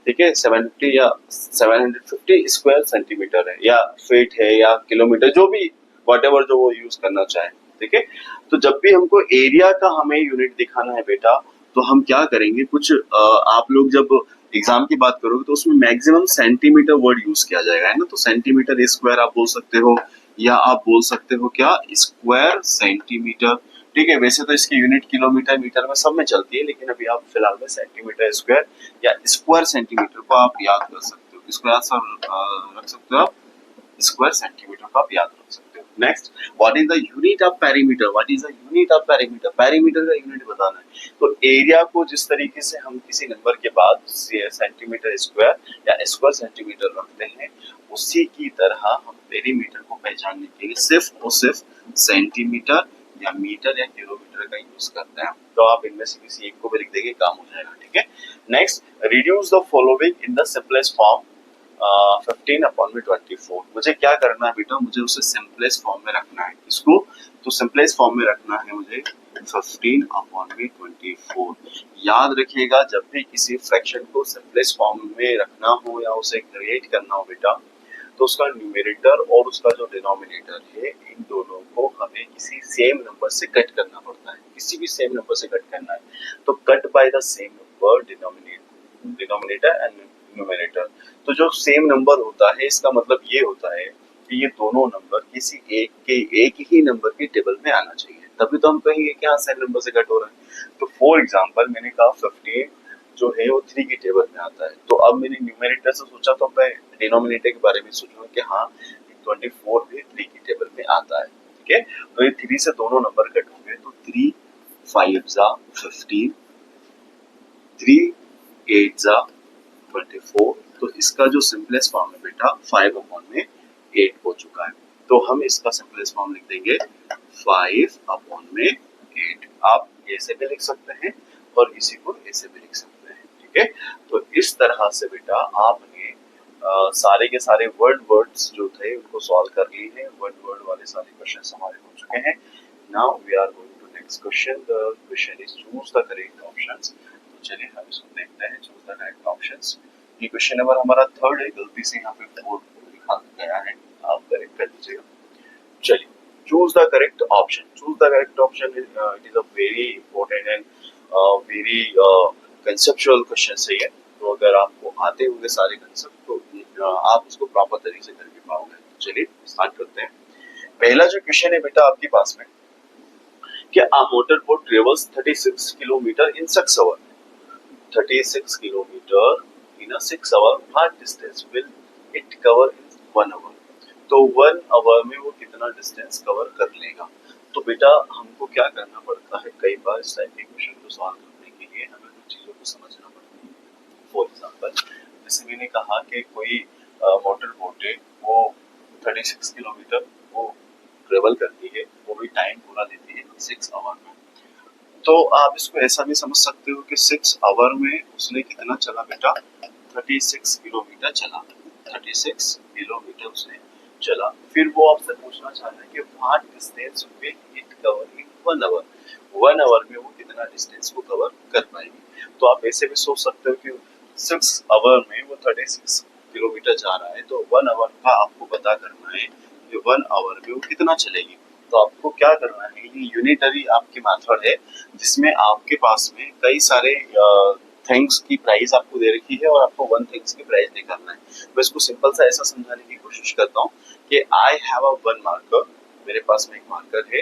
ठीक है, 750 या 750 स्क्वायर सेंटीमीटर है या फीट है या किलोमीटर, जो भी वॉटेवर जो वो यूज करना चाहे, ठीक है। तो जब भी हमको एरिया का हमें यूनिट दिखाना है बेटा, तो हम क्या करेंगे, कुछ आप लोग जब एग्जाम की बात करोगे तो उसमें मैक्सिमम सेंटीमीटर वर्ड यूज किया जाएगा, है ना। तो सेंटीमीटर स्क्वायर आप बोल सकते हो या आप बोल सकते हो क्या, स्क्वायर सेंटीमीटर, ठीक है। वैसे तो इसकी यूनिट किलोमीटर मीटर में सब में चलती है, लेकिन अभी आप फिलहाल में सेंटीमीटर स्क्वायर या स्क्वायर सेंटीमीटर को आप याद कर सकते हो, इसको याद रख सकते हो आप, स्क्वायर सेंटीमीटर को आप याद रख सकते हो। Next, what is the unit of perimeter, what is the unit of perimeter, perimeter का यूनिट बताना है। तो एरिया को जिस तरीके से हम किसी नंबर के बाद सेंटीमीटर स्क्वायर या स्क्वायर सेंटीमीटर रखते हैं, उसी की तरह हम पेरीमीटर को पहचानने के लिए सिर्फ और सिर्फ सेंटीमीटर या मीटर या किलोमीटर का यूज करते हैं। तो आप इनमें से किसी एक को भी लिख देंगे, काम हो जाएगा, ठीक है। Next, reduce the following in the simplest form 15/24। मुझे क्या करना है बेटा, मुझे उसे सिंपलेस्ट फॉर्म में रखना है। इसको तो सिंपलेस्ट फॉर्म में रखना है मुझे 15/24। याद रखिएगा, जब भी किसी फ्रैक्शन को सिंपलेस्ट फॉर्म में रखना हो या उसे क्रिएट करना हो बेटा, तो उसका न्यूमरेटर और उसका जो डिनोमिनेटर है, इन दोनों को हमें किसी सेम नंबर से कट करना पड़ता है, किसी भी सेम नंबर से कट करना है। तो cut by the same number denominator and numerator. तो जो सेम नंबर होता है, इसका मतलब ये होता है कि ये दोनों नंबर किसी एक ही नंबर की टेबल में आना चाहिए, तभी तो हम कहेंगे कि हाँ सेम नंबर से कट हो रहा है। तो फॉर एग्जांपल मैंने कहा 15 जो है वो 3 की टेबल में आता है, तो अब मैंने न्यूमरेटर से सोचा तो मैं डिनोमिनेटर के बारे में सोचूंगा कि हाँ 24 भी 3 की टेबल में आता है, ठीक है। तो ये 3 से दोनों नंबर कट होंगे, तो 3 5 जा 15, 3 8 जा 24। तो इसका जो सिंपलेस्ट फॉर्म है बेटा 5/8 हो चुका है। तो हम इसका सिंपलेस्ट फॉर्म लिख देंगे 5/8। आप ऐसे भी लिख सकते हैं और इसी को ऐसे भी लिख सकते हैं, ठीक है। तो इस तरह से बेटा आपने सारे के सारे वर्ड्स जो थे उनको सॉल्व कर लिए हैं। वर्ड वाले सारे क्वेश्चंस हमारे हो चुके हैं। Now we are going to next question. The question is choose the correct options. तो चलिए हम इसको देखते हैं, चूज द करेक्ट ऑप्शंस। ये क्वेश्चन नंबर हमारा 3 है, गलती से यहाँ पे 4 लिखा गया है, आप करेक्ट कर दीजिएगा। चलिए, choose the correct option. Choose the correct option it is a very important and very conceptual question है ये। तो अगर आपको आते होंगे सारे कंसेप्ट तो आप उसको प्रॉपर तरीके से कर भी पाओगे। चलिए स्टार्ट करते हैं। पहला जो क्वेश्चन है बेटा आपके पास में, कि a motor boat travels 36 kilometre in 6 hours. 36 kilometre in a 6 hour, what distance will it cover in 1 hour? तो 1 आवर में वो कितना डिस्टेंस कवर कर लेगा। तो बेटा हमको क्या करना पड़ता है, कई बार इस टाइप के क्वेश्चन को सॉल्व करने के लिए हमें कुछ चीजों को समझना पड़ता है। फॉर एग्जांपल, जैसे मैंने कहा कि कोई मोटर बोट है, वो 36 किलोमीटर वो ट्रेवल करती है, वो भी टाइम पूरा लेती है 6 आवर में। तो आप इसको ऐसा भी समझ सकते हो कि 6 आवर में उसने कितना चला बेटा, 36 किलोमीटर चला। 36 किलोमीटर उसने चला। फिर वो आपसे पूछना चाह रहा है कि what distance will it cover in 1 hour. 1 hour में वो कितना डिस्टेंस को कवर कर पाएगी। तो आप ऐसे भी सोच सकते हो कि 6 आवर में वो 36 किलोमीटर जा रहा है, तो 1 आवर का आपको पता करना है कि 1 आवर में वो कितना चलेगी। तो आपको क्या करना है, ये यूनिटरी आपकी मेथड है जिसमें आपके पास में कई सारे थिंग्स की प्राइस आपको दे रखी है और आपको वन थिंग्स की प्राइस निकालना है। मैं इसको सिंपल सा ऐसा समझाने की कोशिश करता हूँ कि I have a one marker, मेरे पास में एक मार्कर है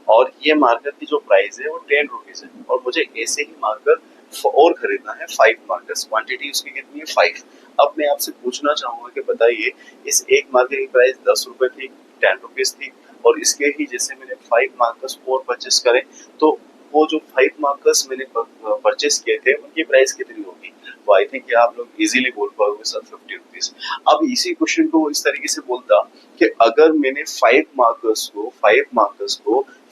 और ये मार्कर की जो प्राइस है वो 10 रुपीज है, और मुझे ऐसे ही मार्कर और खरीदना है 5 मार्कर्स। क्वांटिटी उसकी कितनी है, 5। अब मैं आपसे पूछना चाहूंगा कि बताइए, इस एक मार्कर की प्राइस 10 रुपए थी, 10 रुपीज थी, और इसके ही जैसे मैंने 5 मार्कर्स और परचेस करे, तो वो जो 5 मार्कर्स मैंने परचेस किए थे उनकी प्राइस कितनी होगी। तो आई थिंक आप लोग इजीली बोल पाओगे सर 50 रुपीज। अब इसी क्वेश्चन को इस तरीके से बोलता कि अगर मैंने 5 मार्कर्स को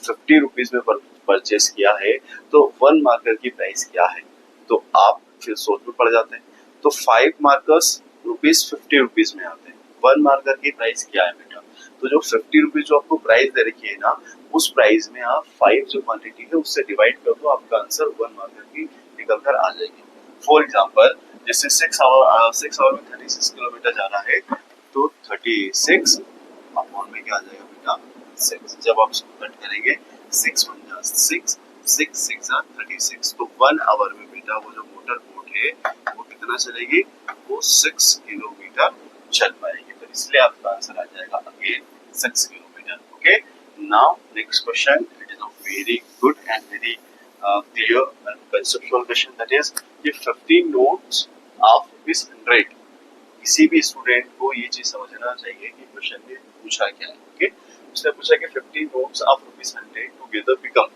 50 रुपीज में परचेस किया है तो 1 मार्कर की प्राइस क्या है, तो आप फिर सोच में पड़ जाते हैं। तो 5 मार्कर्स रुपीज 50 रुपीज में आते हैं, 1 मार्कर की प्राइस क्या है बेटा, तो जो 50 रुपीज जो आपको प्राइस दे रखी है ना, उस प्राइस में आप 5 जो क्वांटिटी है उससे डिवाइड कर दो, आपका आंसर 1 मार्कर की निकल कर आ जाएगी। फॉर एग्जाम्पल जैसे 6 आवर में 36 किलोमीटर जाना है, तो 36 अपॉन में क्या आ जाएगा बेटा 6, जब आप इसको कट करेंगे 6 1 जा 6, 6 6 जा 36, तो 1 आवर में बेटा वो जो मोटर बोट है वो कितना चलेगी, वो 6 किलोमीटर चल पाएगी, तो इसलिए आपका आंसर आ जाएगा again 6 kilometre. Okay, now next question, it is a very good and very clear and conceptual question, that is कि 15 notes of rupees 100, किसी भी स्टूडेंट को ये चीज समझना चाहिए कि क्वेश्चन में पूछा क्या है। ओके, उसने पूछा कि 15 notes of rupees 100 together become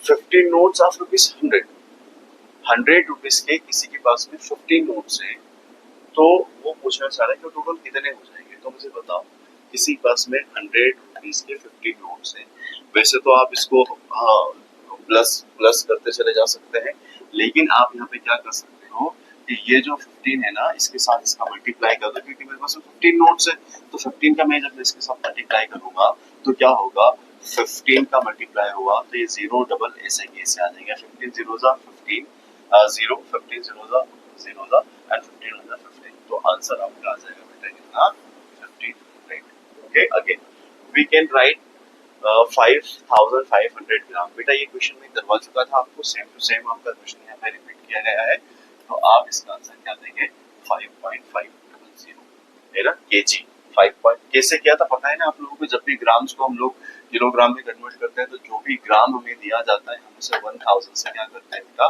15 notes of rupees 100, 100 rupees के किसी के पास में 15 नोट्स हैं, तो वो पूछना चाह रहा है कि टोटल कितने हो जाएंगे। तो मुझे बताओ, किसी के पास में 100 रुपीज के 15 नोट्स हैं, वैसे तो आप इसको प्लस प्लस करते चले जा सकते हैं, लेकिन आप यहाँ पे क्या कर सकते हो कि ये जो 15 है ना, इसके साथ इसका मल्टीप्लाई कर दो, क्योंकि मेरे पास 15 नोट्स है, तो 15 का मैं जब इसके साथ मल्टीप्लाई करूंगा तो क्या होगा, 15 का मल्टीप्लाई हुआ तो ये 0 डबल ऐसे कैसे आ जाएगा, 15 0 जा 15 0, 15 0 जा 0 जा एंड 15 हो जा 15, तो आंसर आपका आ जाएगा बेटा कितना 1500। Okay, again we can write 5500 gram. बेटा ये क्वेश्चन में करवा चुका था आपको, सेम टू सेम आपका क्वेश्चन यहाँ पे रिपीट किया गया है, तो आप इसका आंसर क्या देंगे 5.500 है ना केजी। 5 कैसे किया था पता है ना आप लोगों को, जब भी ग्राम्स को हम लोग किलोग्राम में कन्वर्ट करते हैं तो जो भी ग्राम हमें दिया जाता है हम उसे 1000 से क्या करते हैं बेटा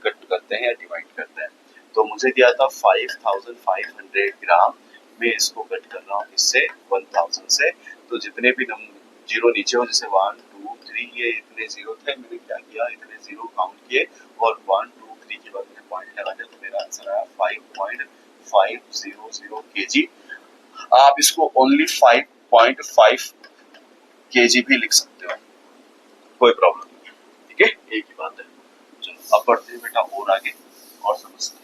कट करते हैं या डिवाइड करते हैं। तो मुझे दिया था 5500 ग्राम, मैं इसको कट कर रहा हूँ इससे 1000 से, तो जितने भी जीरो नीचे हो, जैसे 1 2 3 ये इतने जीरो थे, मैंने क्या किया इतने जीरो काउंट किए और 1 2 3 के बाद मैंने पॉइंट लगा दिया, तो मेरा आंसर आया 5.500 केजी। आप इसको ओनली 5.5 केजी भी लिख सकते हो, कोई प्रॉब्लम नहीं है, ठीक है, एक ही बात है। चलो अब बढ़ते हैं बेटा और आगे और समझते हैं।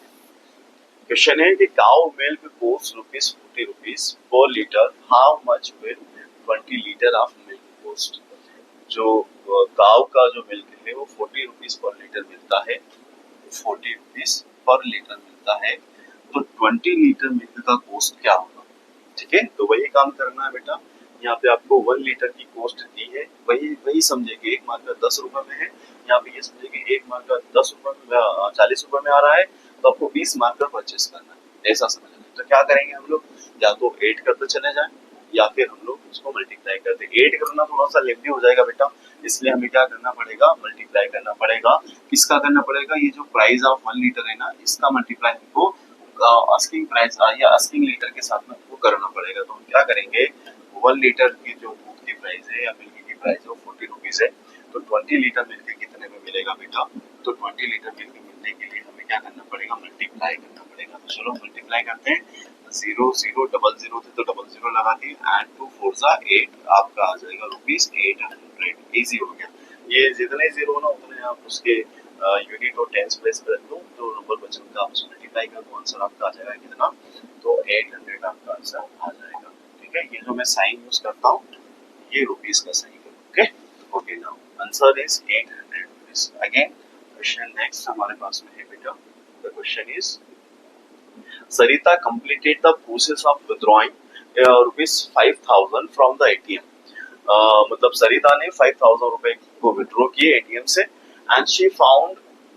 क्वेश्चन है कि cow milk cost ₹40 per litre, how much will 20 litre of milk cost. जो काउ का जो मिल्क है वो 40 रुपीज पर लीटर मिलता है, 40 रुपीज पर लीटर मिलता है, तो 20 लीटर मिल्क का कोस्ट क्या होगा। ठीक है, तो वही काम करना है बेटा, यहाँ पे आपको 1 लीटर की कोस्ट दी है, वही वही समझे कि 1 मार्कर 10 रुपए में है, यहाँ पे ये समझे कि 1 मार्कर 10 रुपए में 40 रुपए में आ रहा है, तो आपको 20 मार्कर परचेस करना है, ऐसा समझना है। तो क्या करेंगे हम लोग, या तो 8 करते चले जाए या फिर हम लोग उसको मल्टीप्लाई करते। 8 करना थोड़ा सा लेंथी हो जाएगा बेटा, इसलिए हमें क्या करना पड़ेगा, मल्टीप्लाई करना पड़ेगा। किसका करना पड़ेगा, ये जो प्राइस ऑफ 1 लीटर है ना, इसका मल्टीप्लाई हमको आस्किंग प्राइस या आस्किंग लीटर के साथ में वो करना पड़ेगा। तो हम क्या करेंगे, 1 लीटर की जो दूध की प्राइस है या मिल्क की प्राइस है वो 40 रुपीज है, तो 20 लीटर मिल्क कितने में मिलेगा बेटा, तो 20 लीटर मिल्क मिलने के लिए हमें क्या करना पड़ेगा, मल्टीप्लाई करना पड़ेगा। तो चलो मल्टीप्लाई करते हैं, 0 0 डबल 0 थे तो डबल 0 लगा दिए एंड 2 4 जा 8, आपका आ जाएगा ₹800। इजी हो गया, ये जितने जीरो हो ना उतने आप उसके यूनिट और टेंस प्लेस कर दो, तो नंबर बचेगा आप उसको मल्टीप्लाई कर दो, आंसर आपका आ जाएगा कितना, तो 800 आपका आंसर आ जाएगा। ठीक है, ये जो मैं साइन यूज करता हूँ ये रुपीस का साइन है। Okay okay, now answer is 800 rupees. Again question next हमारे पास में है बेटा, the question is Sarita completed the process of withdrawing ₹5,000 from the ATM. मतलब सरिता ने 5,000 रुपए को विड्रॉ किए एटीएम से and she found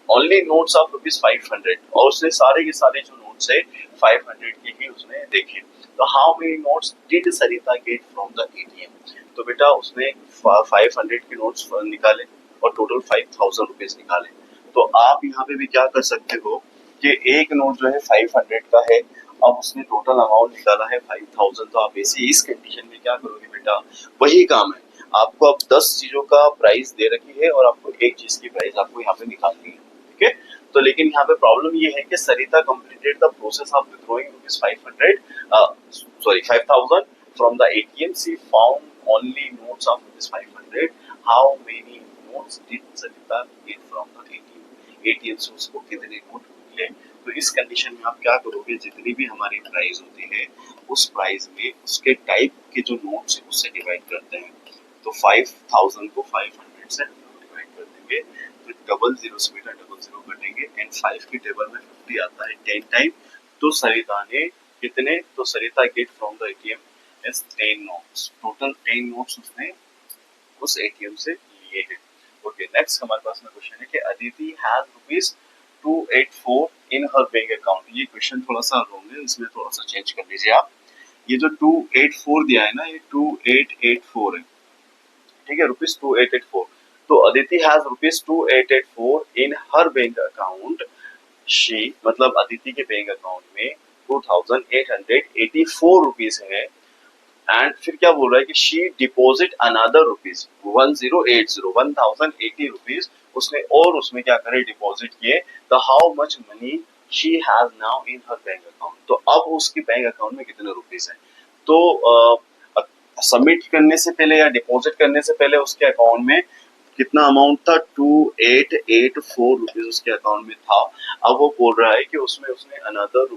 only notes of ₹500, और उसने सारे के सारे जो नोट्स है 500 के ही उसने देखे। तो how many notes did Sarita get from the ATM, तो बेटा उसने 500 के नोट्स निकाले और टोटल 5,000 रुपीज निकाले। तो आप यहाँ पे भी क्या कर सकते हो कि एक नोट जो है 500 का है, अब उसने टोटल अमाउंट निकाला है 5,000, तो आप ऐसे इस कंडीशन में क्या करोगे बेटा, वही काम है, आपको अब 10 चीजों का प्राइस दे रखी है और आपको एक चीज की प्राइस आपको यहाँ पे निकालनी है। ठीक है, तो लेकिन यहाँ पे प्रॉब्लम ये है कि सरिता completed the process of withdrawing rupees 500 sorry 5000 from the ATM. She found only notes of rupees 500. How many notes did Sarita get from the ATM? ATM से उसको कितने नोट मिले? तो इस कंडीशन में आप क्या करोगे, जितनी भी हमारी प्राइस होती है उस प्राइस में उसके टाइप के जो नोट्स है उससे डिवाइड करते हैं। तो 5000 को 500 से डिवाइड कर देंगे, तो डबल जीरो से बेटा डबल जीरो कटेंगे एंड 5 की टेबल में 50 आता है 10 टाइम। तो सरिता ने कितने, तो Sarita get from the ATM is 10 notes, total 10 notes उसने उस एटीएम से लिए हैं। ओके, नेक्स्ट हमारे पास में क्वेश्चन है कि Aditi has rupees 284 in her bank account. ये क्वेश्चन थोड़ा सा रॉन्ग है, इसमें थोड़ा सा चेंज कर लीजिए आप। ये जो 284 दिया है ना, ये 2884 है, ठीक है, रुपीज 2884। तो Aditi has rupees 2884 in her bank account. She मतलब अदिति के बैंक अकाउंट में 2884 रुपीज है। एंड फिर क्या बोल रहा है कि she deposit another rupees 1080 rupees उसने और उसमें क्या करे, डिपॉजिट किए। तो how much money she has now in her bank account. तो अब उसकी बैंक अकाउंट में कितने रुपीज हैं। तो सबमिट करने से पहले या डिपॉजिट करने से पहले उसके अकाउंट में कितना अमाउंट था, 2884 रुपीज उसके अकाउंट में था। अब वो बोल रहा है कि उसमें उसने अनदर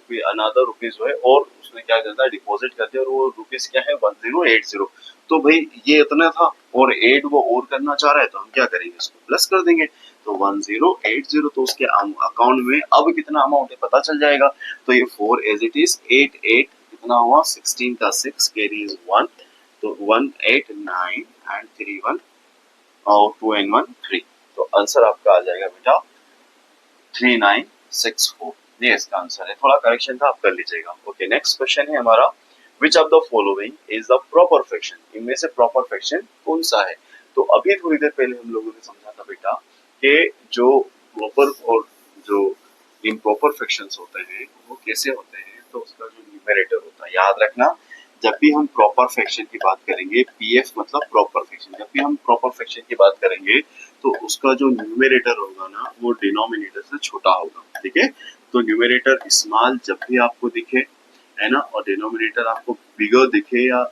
रुपीज जो है और उसने क्या करता है, डिपॉजिट कर दिया, और वो रुपीज क्या है 1080। तो भाई ये इतना था और 8 वो और करना चाह रहा है, तो हम क्या करेंगे, इसको प्लस कर देंगे। तो 1080, तो उसके अकाउंट में अब कितना अमाउंट है पता चल जाएगा। तो ये 4 एज इट इज, 8 कितना हुआ, 16 का 6 कैरी इज 1, तो 189 एंड 3 1 और 2 and 1 3। तो आंसर आपका आ जाएगा बेटा 3964। ये इसका आंसर है, थोड़ा करेक्शन था, आप कर लीजिएगा। ओके, नेक्स्ट क्वेश्चन है हमारा, which of the following is the proper fraction. इनमें से प्रॉपर फ्रैक्शन कौन सा है। तो अभी थोड़ी देर पहले हम लोगों ने समझा था बेटा कि जो प्रॉपर और जो इम्प्रॉपर फ्रैक्शंस होते हैं वो कैसे होते हैं। तो उसका जो न्यूमरेटर होता है, याद रखना, जब भी हम प्रॉपर फ्रैक्शन की बात करेंगे, पीएफ मतलब प्रॉपर फ्रैक्शन, जब भी हम प्रॉपर फ्रैक्शन की बात करेंगे तो उसका जो न्यूमरेटर होगा ना वो डिनोमिनेटर से छोटा होगा, ठीक है। तो न्यूमरेटर स्मॉल जब भी आपको दिखे, है ना, और डिनोमिनेटर आपको बिगर दिखे या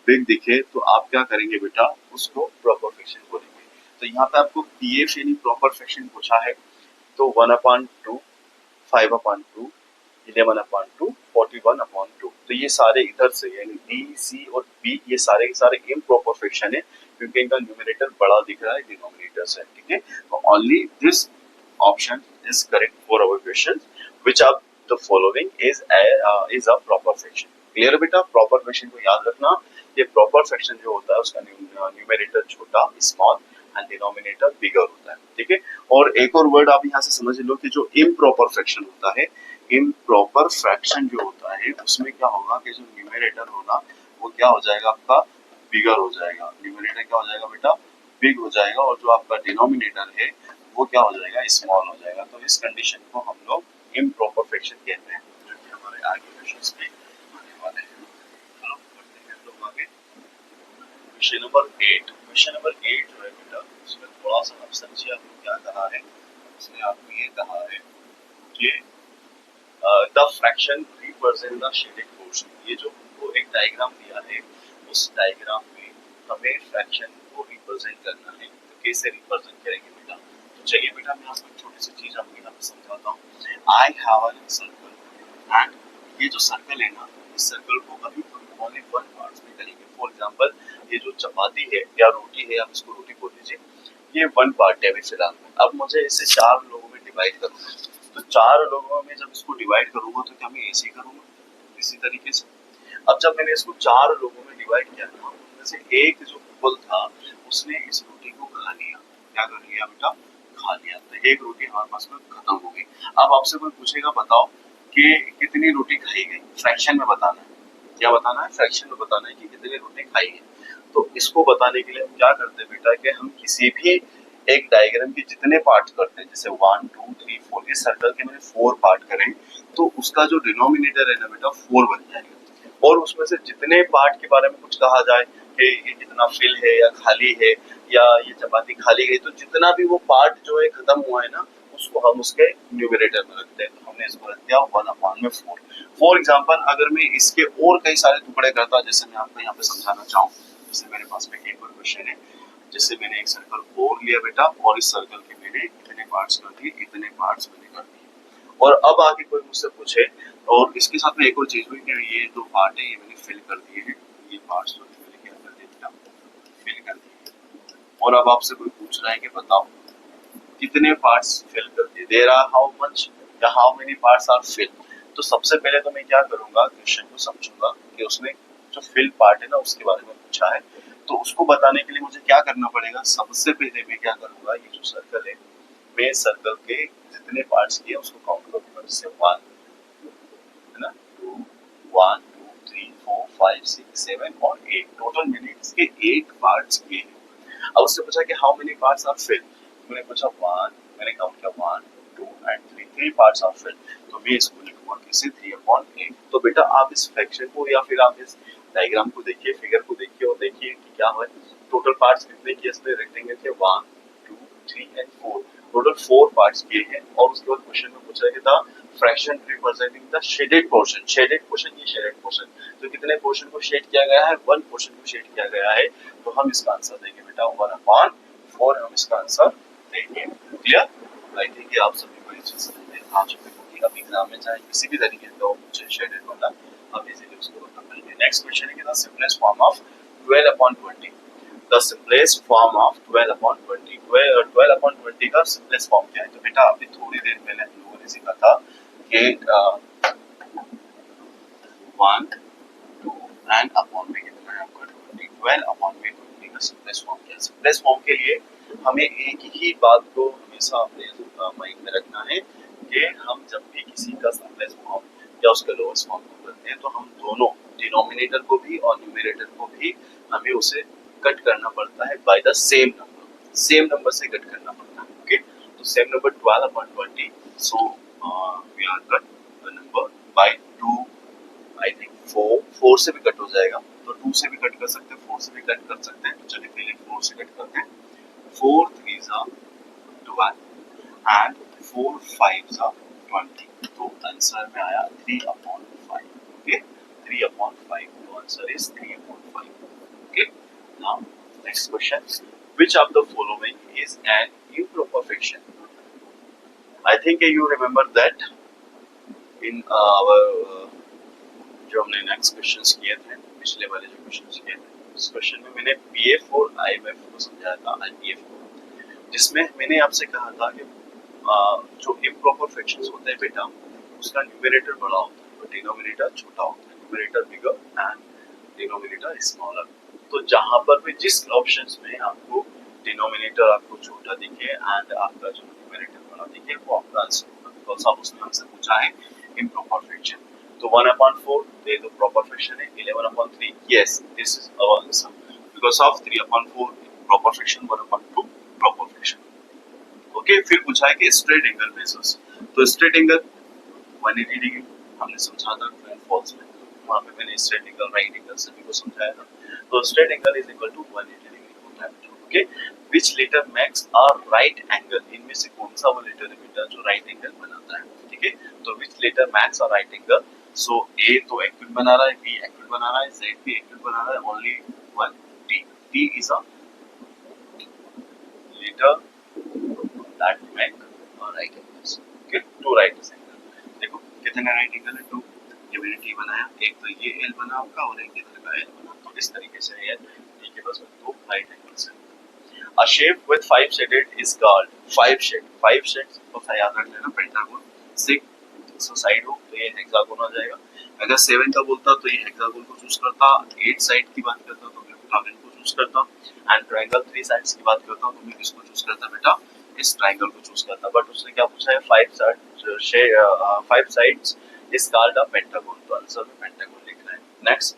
बिग दिखे, तो आप क्या करेंगे बेटा, उसको प्रॉपर फ्रैक्शन बोलेंगे। तो यहाँ पे आपको पीएफ यानी प्रॉपर फ्रैक्शन पूछा है, तो 1/2, 5/2, 11/2, 41/2। तो ये सारे इधर से यानी डी, सी और बी, ये सारे के सारे इम्प्रॉपर फ्रैक्शन है, क्योंकि इनका न्यूमरेटर बड़ा दिख रहा है डिनोमिनेटर से, ठीक है। तो only this option is correct for our question, which of the following is a proper fraction. Clear बेटा, प्रॉपर फ्रैक्शन को याद रखना, ये प्रॉपर फ्रैक्शन जो होता है उसका न्यूमरेटर छोटा स्मॉल एंड डिनोमिनेटर बिगर होता है, ठीक है। और एक और वर्ड आप यहाँ से समझ लो कि जो इम्प्रॉपर फ्रैक्शन होता है, इम्प्रॉपर फ्रैक्शन जो होता है उसमें क्या होगा कि जो न्यूमरेटर होगा वो क्या हो जाएगा, आपका बिगर हो जाएगा। न्यूमरेटर क्या हो जाएगा बेटा, बिग हो जाएगा, और जो आपका डिनोमिनेटर है वो क्या हो जाएगा, स्मॉल हो जाएगा। तो इस कंडीशन को हम लोग इम्प्रॉपर फ्रैक्शन कहते हैं, जो कि हमारे आगे क्वेश्चंस में आने वाले हैं। चलो बढ़ते हैं हम लोग आगे। Question number 8। क्वेश्चन नंबर 8 जो है बेटा, उसमें थोड़ा सा आप समझिए आपको क्या कहा है। उसने आपको ये कहा है कि the fraction represent the shaded portion. ये जो हमको एक डायग्राम दिया है, उस डायग्राम में हमें फ्रैक्शन को रिप्रेजेंट करना है। तो कैसे रिप्रेजेंट करेंगे बेटा, तो चलिए बेटा मैं आपको एक छोटी सी चीज आपको यहाँ पे समझाता हूँ। I have a circle and ये जो सर्कल है ना, इस सर्कल को अभी हम ओनली वन पार्ट्स में करेंगे। फॉर एग्जांपल ये जो चपाती है या रोटी है, आप इसको रोटी बोल लीजिए, ये वन पार्ट है अभी फिलहाल में। अब मुझे इसे 4 लोगों में डिवाइड करना है, तो 4 लोगों में जब इसको डिवाइड करूंगा तो क्या मैं ऐसे ही करूंगा, इसी तरीके से। अब जब मैंने इसको 4 लोगों में डिवाइड किया ना, उनमें से एक जो कपल था उसने इस रोटी को खा लिया। क्या कर लिया बेटा, खा लिया। तो एक रोटी हमारे पास में खत्म हो गई। अब आपसे कोई पूछेगा बताओ कि कितनी रोटी खाई गई, फ्रैक्शन में बताना है। क्या बताना है, फ्रैक्शन में बताना है कि कितनी रोटी खाई गई। तो इसको बताने के लिए हम क्या करते हैं बेटा कि हम किसी भी एक डायग्राम के जितने पार्ट करते हैं, जैसे 1 2 3 4, इस सर्कल के मैंने 4 पार्ट करें, तो उसका जो डिनोमिनेटर है ना बेटा 4 बन जाएगा। और उसमें से जितने पार्ट के बारे में कुछ कहा जाए कि ये कितना फिल है या खाली है या ये चपाती खाली गई, तो जितना भी वो पार्ट जो है खत्म हुआ है ना, उसको हम उसके न्यूमरेटर में रखते हैं, तो हमने इसको रख दिया 1/4। फॉर एग्जाम्पल अगर मैं इसके और कई सारे टुकड़े करता, जैसे मैं आपको यहाँ पे समझाना चाहूँ, जैसे मेरे पास में एक और क्वेश्चन है, जैसे मैंने एक सर्कल और लिया बेटा, और इस सर्कल के मैंने इतने पार्ट्स कर दिए, इतने पार्ट्स मैंने कर दिए, और अब आगे कोई मुझसे पूछे, और इसके साथ में एक और चीज हुई कि ये जो पार्ट है ये मैंने फिल कर दिए हैं, ये पार्ट्स जो मैंने क्या कर दिया, फिल कर दिए, और अब आपसे कोई पूछ रहा है कि बताओ कितने पार्ट्स फिल कर दिए, देयर आर हाउ मच या how many parts are fill. तो सबसे पहले तो मैं क्या करूंगा, क्वेश्चन को समझूंगा कि उसने जो फिल पार्ट है ना उसके बारे में पूछा है, तो उसको बताने के लिए मुझे क्या करना पड़ेगा, सबसे पहले मैं क्या करूंगा, ये जो सर्कल है मैं सर्कल के जितने पार्ट्स किए उसको काउंट करूंगा, जैसे 1 है ना, 2 1 2 3 4 5 6 7 और 8, टोटल मैंने इसके 8 पार्ट्स किए हैं। अब उससे पूछा कि how many parts are fill, मैंने पूछा 1, मैंने काउंट किया 1 2 एंड 3 पार्ट्स आर फिल, तो मैं इसको लिखूंगा कैसे 3/8। तो बेटा आप इस फ्रैक्शन को या फिर आप इस डायग्राम को देखिए, फिगर को देखिए और देखिए कि क्या है, टोटल पार्ट्स कितने किए इसमें, रेक्टेंगल के 1 2 3 एंड 4, टोटल 4 पार्ट्स किए हैं। और उसके बाद क्वेश्चन में पूछा है था fraction representing the shaded portion, shaded portion, ये शेडेड पोर्शन, तो कितने पोर्शन को शेड किया गया है, 1 पोर्शन को शेड किया गया है, तो हम इसका आंसर देंगे बेटा 1/4, हम इसका आंसर देंगे। क्लियर? आई थिंक आप सभी को ये चीज समझ में आ चुकी होगी। अब एग्जाम में चाहे किसी भी तरीके का हो पूछे शेडेड वाला, आप इजीली उसको बता पाएंगे। नेक्स्ट क्वेश्चन है कि the simplest form of 12/20, the simplest form of 12/20, 12/20 का सिंपलेस्ट फॉर्म क्या है, तो बेटा अभी थोड़ी देर पहले हम लोगों ने सीखा था कि 1 2 एंड अपॉन में कितना है आपका 20, 12/20 का सिंपलेस्ट फॉर्म क्या है। सिंपलेस्ट फॉर्म के लिए हमें एक ही बात को हमेशा अपने माइंड में रखना है कि हम जब भी किसी का सिंपलेस्ट फॉर्म या उसका लोएस्ट फॉर्म को करते हैं, तो हम दोनों डिनोमिनेटर को भी और न्यूमरेटर को भी हमें उसे कट करना पड़ता है बाय द सेम नंबर से कट करना पड़ता है। ओके, तो same number 12/20, so we are cut the number by 2, I think 4 से भी कट हो जाएगा, तो 2 से भी कट कर सकते हैं, 4 से भी कट कर सकते हैं, तो चलिए पहले 4 से कट करते हैं। 4 3s are 12 and 4 5s are 20, तो आंसर में आया 3/5। ओके, 3/5, तो answer is 3/5। Okay, now next question, which of the following is an improper fraction? I think you remember that in our जो हमने नेक्स्ट क्वेश्चंस किए थे, पिछले वाले जो क्वेश्चंस किए थे, उस क्वेश्चन में मैंने पीएफ और आईएमएफ को समझाया था, आईपीएफ को, जिसमें मैंने आपसे कहा था कि जो इम्प्रॉपर फ्रैक्शंस होते हैं बेटा, उसका न्यूमरेटर बड़ा होता है और डिनोमिनेटर छोटा होता है, numerator bigger and denominator smaller. तो जहां पर भी जिस ऑप्शंस में आपको डिनोमिनेटर आपको छोटा दिखे एंड आपका जो न्यूमरेटर बड़ा दिखे, वो आपका आंसर होगा, बिकॉज आप उसने हमसे पूछा है इम्प्रॉपर फ्रैक्शन। तो 1/4 ये तो प्रॉपर फ्रैक्शन है, 11/3, yes this is our answer because of 3/4 proper fraction, 1/2 proper fraction. Okay, फिर पूछा है कि स्ट्रेट एंगल मेजर्स, तो स्ट्रेट एंगल 180 डिग्री हमने समझा था ट्रू एंड फॉल्स में, वहां पे मैंने स्ट्रेट एंगल राइट एंगल सभी को समझाया था। तो straight angle is equal to 180 degree होता है। Okay, which letter makes a right angle, इनमें से कौन सा वो लेटर है बेटा जो राइट एंगल बनाता है। ठीक है, तो which letter makes a right angle, so A तो एक्यूट बना रहा है, बी एक्यूट बना रहा है, जेड भी एक्यूट बना रहा है, only one T, T is a letter that make right angles. Okay, two right angle, देखो कितने राइट एंगल है, टू, ये मैंने टी बनाया, एक तो ये एल बना आपका और एक इधर का एल बना, तो इस तरीके से ये टी के पास दो राइट एंगल्स हैं। A shape with 5 shaded is called 5 shades, तो याद रख लेना पेंटागन। 6 साइड हो तो ये हेक्सागोन आ जाएगा, अगर 7 का बोलता तो ये हेक्सागोन को चूज करता, 8 साइड की बात करता तो मैं ओक्टागन को चूज करता, एंड ट्रायंगल 3 साइड्स की बात करता तो मैं किसको चूज करता बेटा, इस ट्रायंगल को चूज करता। बट उसने क्या पूछा है, 5 sides is called a pentagon, तो आंसर में पेंटागन लिखना है। Next,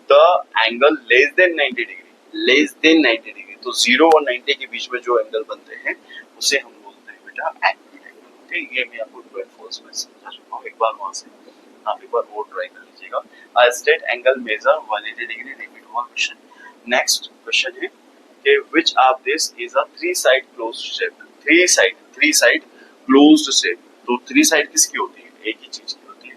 the angle less than 90 degree, less than 90 degree, तो 0 और 90 के बीच में जो एंगल बनते हैं उसे हम बोलते हैं बेटा एक्यूट एंगल। ओके, ये मैं आपको ट्रू एंड फॉल्स में समझा चुका हूं, एक बार वहां से आप एक बार और ट्राई कर लीजिएगा। अ straight angle measure 180 degree, repeat हुआ क्वेश्चन। नेक्स्ट क्वेश्चन है कि which of this is a three side closed shape, three side closed shape, तो थ्री साइड किसकी होती है? एक ही चीज की होती है,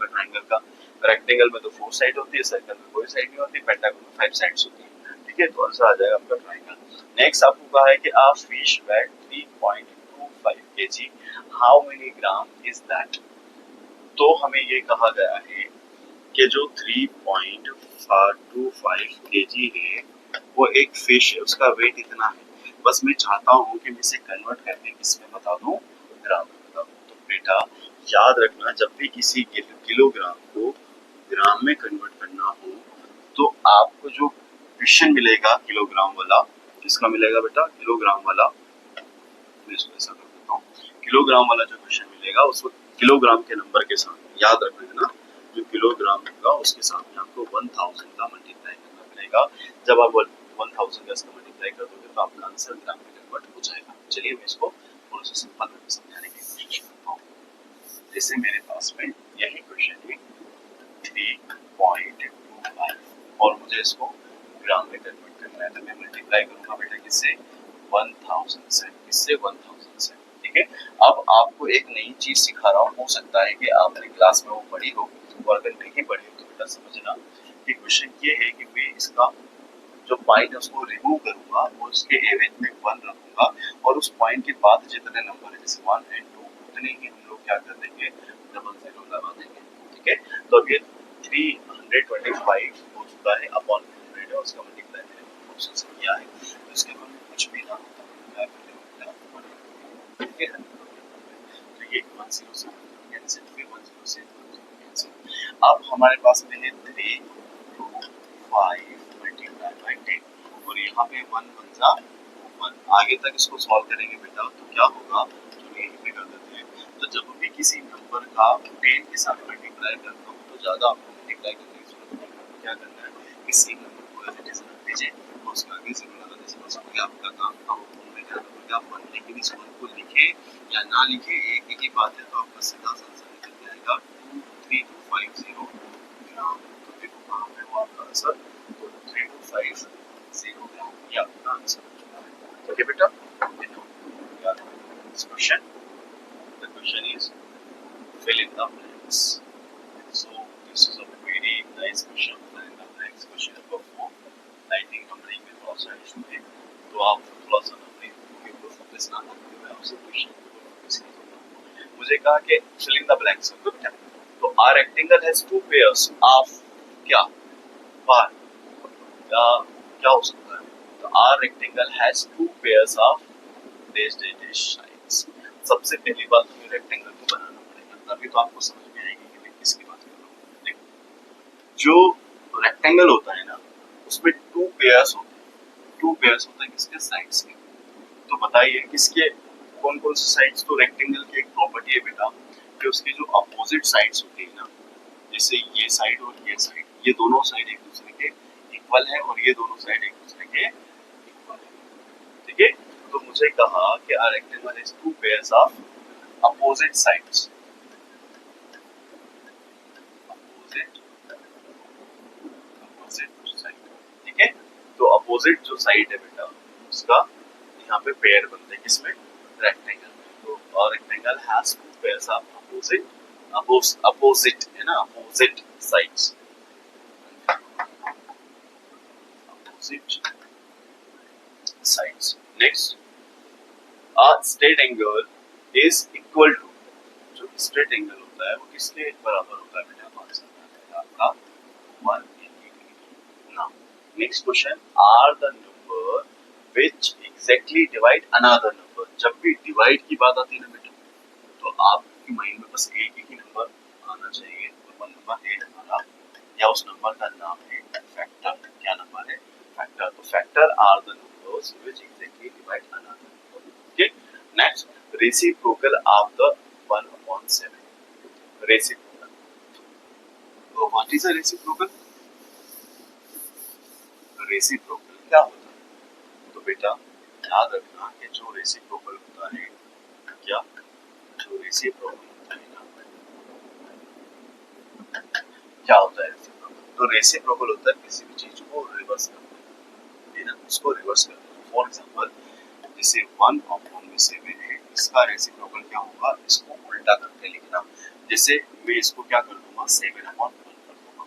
ट्राइंगल का। रेक्टेंगल में तो फोर साइड होती है, सर्कल में कोई साइड नहीं होती, पेंटागन में फाइव साइड्स होती है। ठीक है, तो आंसर आ जाएगा आपका ट्राइंगल। नेक्स्ट आपको कहा है कि a fish weighed 3.25 kg, how many gram is that? तो हमें ये कहा गया है कि जो 3.25 kg है वो एक फिश है, उसका वेट इतना है। बस मैं चाहता हूँ कि मैं इसे कन्वर्ट करके किसमें बता दूं? ग्राम में बता दूं। तो बेटा याद रखना, जब भी किसी किलोग्राम को ग्राम में कन्वर्ट करना हो तो आपको जो क्वेश्चन मिलेगा किलोग्राम वाला, किसका मिलेगा बेटा? किलोग्राम वाला। मैं इसको ऐसा कर देता हूँ, किलोग्राम वाला जो क्वेश्चन मिलेगा उसको किलोग्राम के नंबर के साथ याद रखना है ना, जो किलोग्राम होगा उसके साथ में आपको 1000 का मल्टीप्लाई करना पड़ेगा। जब आप 1000 का इसका मल्टीप्लाई कर दोगे तो आपका आंसर ग्राम में कन्वर्ट हो जाएगा। चलिए मैं इसको थोड़ा सा सिंपल करके समझाने की कोशिश करता हूँ। जैसे मेरे पास में यही क्वेश्चन है 3.25 और मुझे इसको ग्राम में कन्वर्ट करना है, तो मैं मल्टीप्लाई करूंगा बेटा किससे? 1000 से। किससे? 1000 से। ठीक है, अब आपको एक नई चीज सिखा रहा हूँ, हो सकता है कि आपने क्लास में वो पढ़ी हो, और अगर नहीं पढ़ी हो तो बेटा समझना कि क्वेश्चन ये है कि मैं इसका जो पॉइंट है उसको रिमूव करूंगा और उसके एवरेज में 1 रखूंगा, और उस पॉइंट के बाद जितने नंबर है जैसे 1 एंड 2 उतने ही हम लोग क्या कर देंगे? डबल जीरो लगा देंगे। ठीक है, तो अब ये 325 हो चुका है अपॉन 100 है, उसका मल्टीप्लाई मैंने ऑप्शन से किया है, तो इसके बाद में कुछ भी ना होता है क्या करेंगे? ठीक है, तो ये 10 से कैंसिल, फिर 10 से कैंसिल। अब हमारे पास में है 325 मल्टीप्लाई बाय 10 और यहाँ पे 1 1 जा 1। आगे तक इसको सॉल्व करेंगे बेटा तो क्या होगा? तो यही पे कर देते हैं। तो जब भी किसी नंबर का 10 के साथ मल्टीप्लाई करता हूँ तो ज्यादा आपको मल्टीप्लाई करने की जरूरत नहीं है। क्या करना है कि सेम नंबर को एज इट इज रख दीजिए और उसका आगे जीरो लगा दीजिए, बस हो गया आपका काम। अब में क्या करोगे आप 1, लेकिन इस 1 को लिखे या ना लिखे एक ही बात है, तो आपका सीधा सा आंसर निकल जाएगा 23250 ग्राम। तो देखो कहाँ पे हुआ आपका आंसर, तो 3250 ग्राम ये आपका आंसर हो चुका है। ओके बेटा, this question, the question is fill in the blanks. So this is a very nice question, fill in the blanks question number 4. I think numbering में थोड़ा सा इशू है, तो आप थोड़ा सा नंबरिंग के ऊपर फोकस ना करते हुए आपसे क्वेश्चन के ऊपर फोकस कीजिएगा। मुझे कहा कि fill in the blanks है बेटा, तो our rectangle has two pairs of क्या? बार क्या हो सकता है? तो our rectangle has two pairs of dash sides। सबसे पहली बात हमें रेक्टेंगल को बनाना पड़ेगा, तभी तो आपको समझ में आएगी कि मैं किसकी बात कर रहा हूँ। देखो जो रेक्टेंगल होता है ना उसमें टू पेयर्स होते हैं, किसके? साइड्स के। तो बताइए किसके कौन कौन से साइड्स? तो रेक्टेंगल की एक प्रॉपर्टी है बेटा कि उसके जो अपोजिट साइड्स होती है ना, जैसे ये साइड और ये साइड, ये दोनों साइड एक दूसरे के इक्वल है और ये दोनों साइड एक दूसरे के इक्वल है। ठीक है, तो मुझे कहा कि a rectangle has two pairs of opposite sides, opposite side। ठीक है, तो अपोजिट जो साइड है बेटा उसका यहाँ पे पेयर बनते हैं किसमें? रेक्टेंगल में। तो rectangle has two pairs of opposite है ना, opposite sides, opposite sides. Next, a straight angle is equal to, जो स्ट्रेट एंगल होता है वो किसके बराबर होता है बेटा? आंसर आएगा आपका 180 degree. Now next question, are the number which exactly divide another number. जब भी डिवाइड की बात आती है ना बेटा तो आपके माइंड में बस एक ही नंबर आना चाहिए, और वो नंबर है हमारा, या उस नंबर का नाम है फैक्टर। क्या नंबर है? फैक्टर। तो factor are the numbers which exactly divide another. Okay. Next, reciprocal of the 1/7. Reciprocal. So what is a reciprocal? Reciprocal क्या होता है? तो बेटा याद रखना कि जो reciprocal होता है, क्या जो reciprocal होता है ना, क्या होता है reciprocal? तो reciprocal होता है किसी भी चीज को रिवर्स करना है ना, उसको रिवर्स करना। फॉर एग्जाम्पल जैसे 1 अपॉन में 7 है, इसका रेसिप्रोकल क्या होगा, इसको उल्टा करके लिखना। जैसे मैं इसको क्या कर दूंगा, 7 अपॉन 1 कर दूंगा।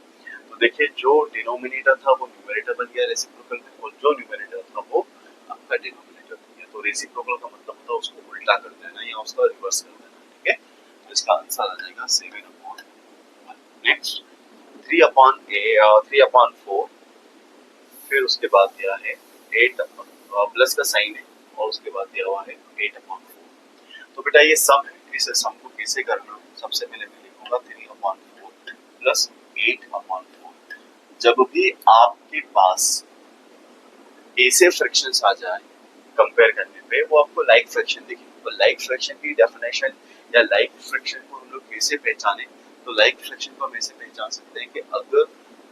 तो देखिए जो डिनोमिनेटर था वो न्यूमरेटर बन गया रेसिप्रोकल में, और जो न्यूमरेटर था वो आपका डिनोमिनेटर बन गया। तो रेसिप्रोकल का मतलब होता है उसको उल्टा कर देना या उसका रिवर्स कर देना, ठीक है। तो इसका आंसर आ जाएगा 7 अपॉन 1। नेक्स्ट 3 अपॉन 4, फिर उसके बाद दिया है 8 प्लस का साइन है, और उसके बाद दिया हुआ है 8 अपॉन 4। तो बेटा ये सम है, इस सम को कैसे करना, सबसे पहले मैं लिखूंगा 3 अपॉन 4 प्लस 8 अपॉन 4। जब भी आपके पास ऐसे फ्रैक्शंस आ जाए कंपेयर करने पे, वो आपको लाइक फ्रैक्शन दिखेगी। तो लाइक फ्रैक्शन की डेफिनेशन या लाइक फ्रैक्शन को हम लोग कैसे पहचाने, तो लाइक फ्रैक्शन को हम ऐसे पहचान सकते हैं कि अगर